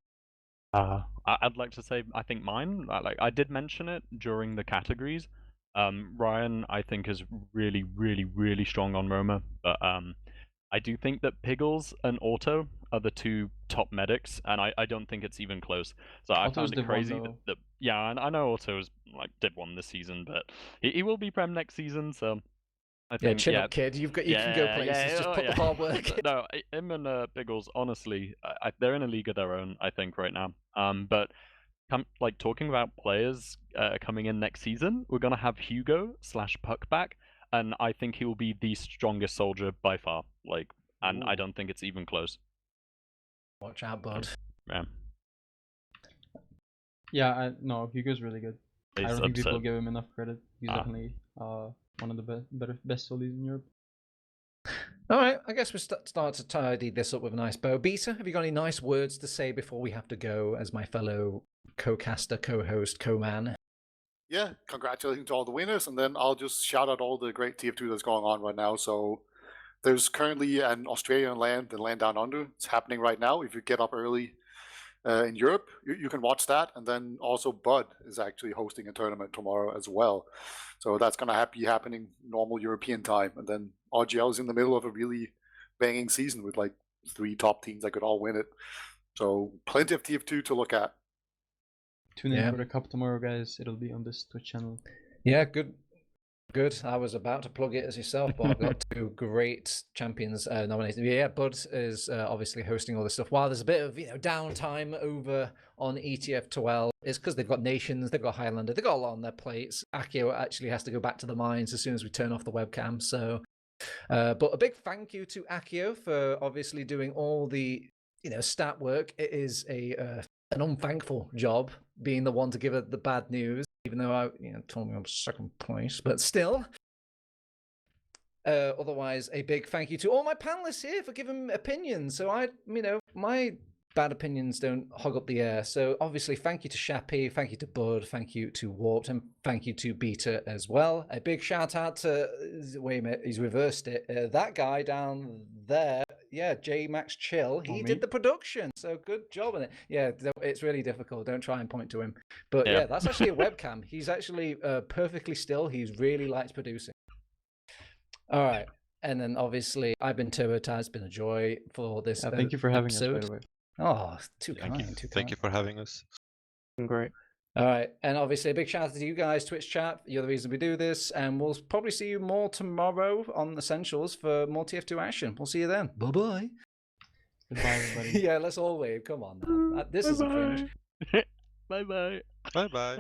I'd like to say I think mine. I did mention it during the categories. Ryan, I think, is really, really, really strong on Roma, but I do think that Piggles and Auto are the two top medics, and I don't think it's even close. So I Auto's found it Div 1 crazy though. that yeah, and I know Auto's like Div 1 this season, but he will be Prem next season, so I Yeah, think chin up, kid. You can go places. Just put the hard work in. No, him and Piggles, honestly, they're in a league of their own, I think, right now. But talking about players coming in next season, we're gonna have Hugo / Puckback, and I think he will be the strongest soldier by far. And I don't think it's even close. Watch out, bud. Yeah, Yeah, no, Hugo's really good. I He's don't think people absurd. give him enough credit. He's definitely one of the best solis in Europe. All right, I guess we start to tidy this up with a nice bow. Beta, have you got any nice words to say before we have to go as my fellow co-caster, co-host, co-man? Yeah, congratulations to all the winners, and then I'll just shout out all the great TF2 that's going on right now. So there's currently an Australian land, the land down under. It's happening right now. If you get up early in Europe, you can watch that. And then also Bud is actually hosting a tournament tomorrow as well. So that's going to be happening normal European time. And then RGL is in the middle of a really banging season with like 3 top teams that could all win it. So plenty of TF2 to look at. Tune in for the cup tomorrow, guys. It'll be on this Twitch channel. Yeah, good. I was about to plug it as yourself, but I've got 2 great champions nominated. Yeah, Bud is obviously hosting all this stuff. While there's a bit of downtime over on ETF2L, it's because they've got Nations, they've got Highlander, they've got a lot on their plates. Akio actually has to go back to the mines as soon as we turn off the webcam, so But a big thank you to Akio for obviously doing all the stat work. It is an unthankful job being the one to give her the bad news, even though I told me I'm second place, but still. Otherwise, a big thank you to all my panelists here for giving opinions. So my bad opinions don't hog up the air. So obviously, thank you to Shappy, thank you to Bud, thank you to Warped, and thank you to Beta as well. A big shout out to wait a minute, he's reversed it. That guy down there, yeah, J Max Chill, he did the production. So good job on it. Yeah, it's really difficult. Don't try and point to him. But yeah, that's actually a webcam. He's actually perfectly still. He's really likes producing. All right. And then obviously I've been Turbo. It's been a joy for this thank you for having us, by episode. the way. Oh, too kind. Thank you for having us. Great. All right. And obviously a big shout out to you guys, Twitch chat. You're the reason we do this. And we'll probably see you more tomorrow on Essentials for more TF2 action. We'll see you then. Bye-bye. Goodbye, everybody. Yeah, let's all wave. Come on now. This is a cringe. Bye-bye. Bye-bye.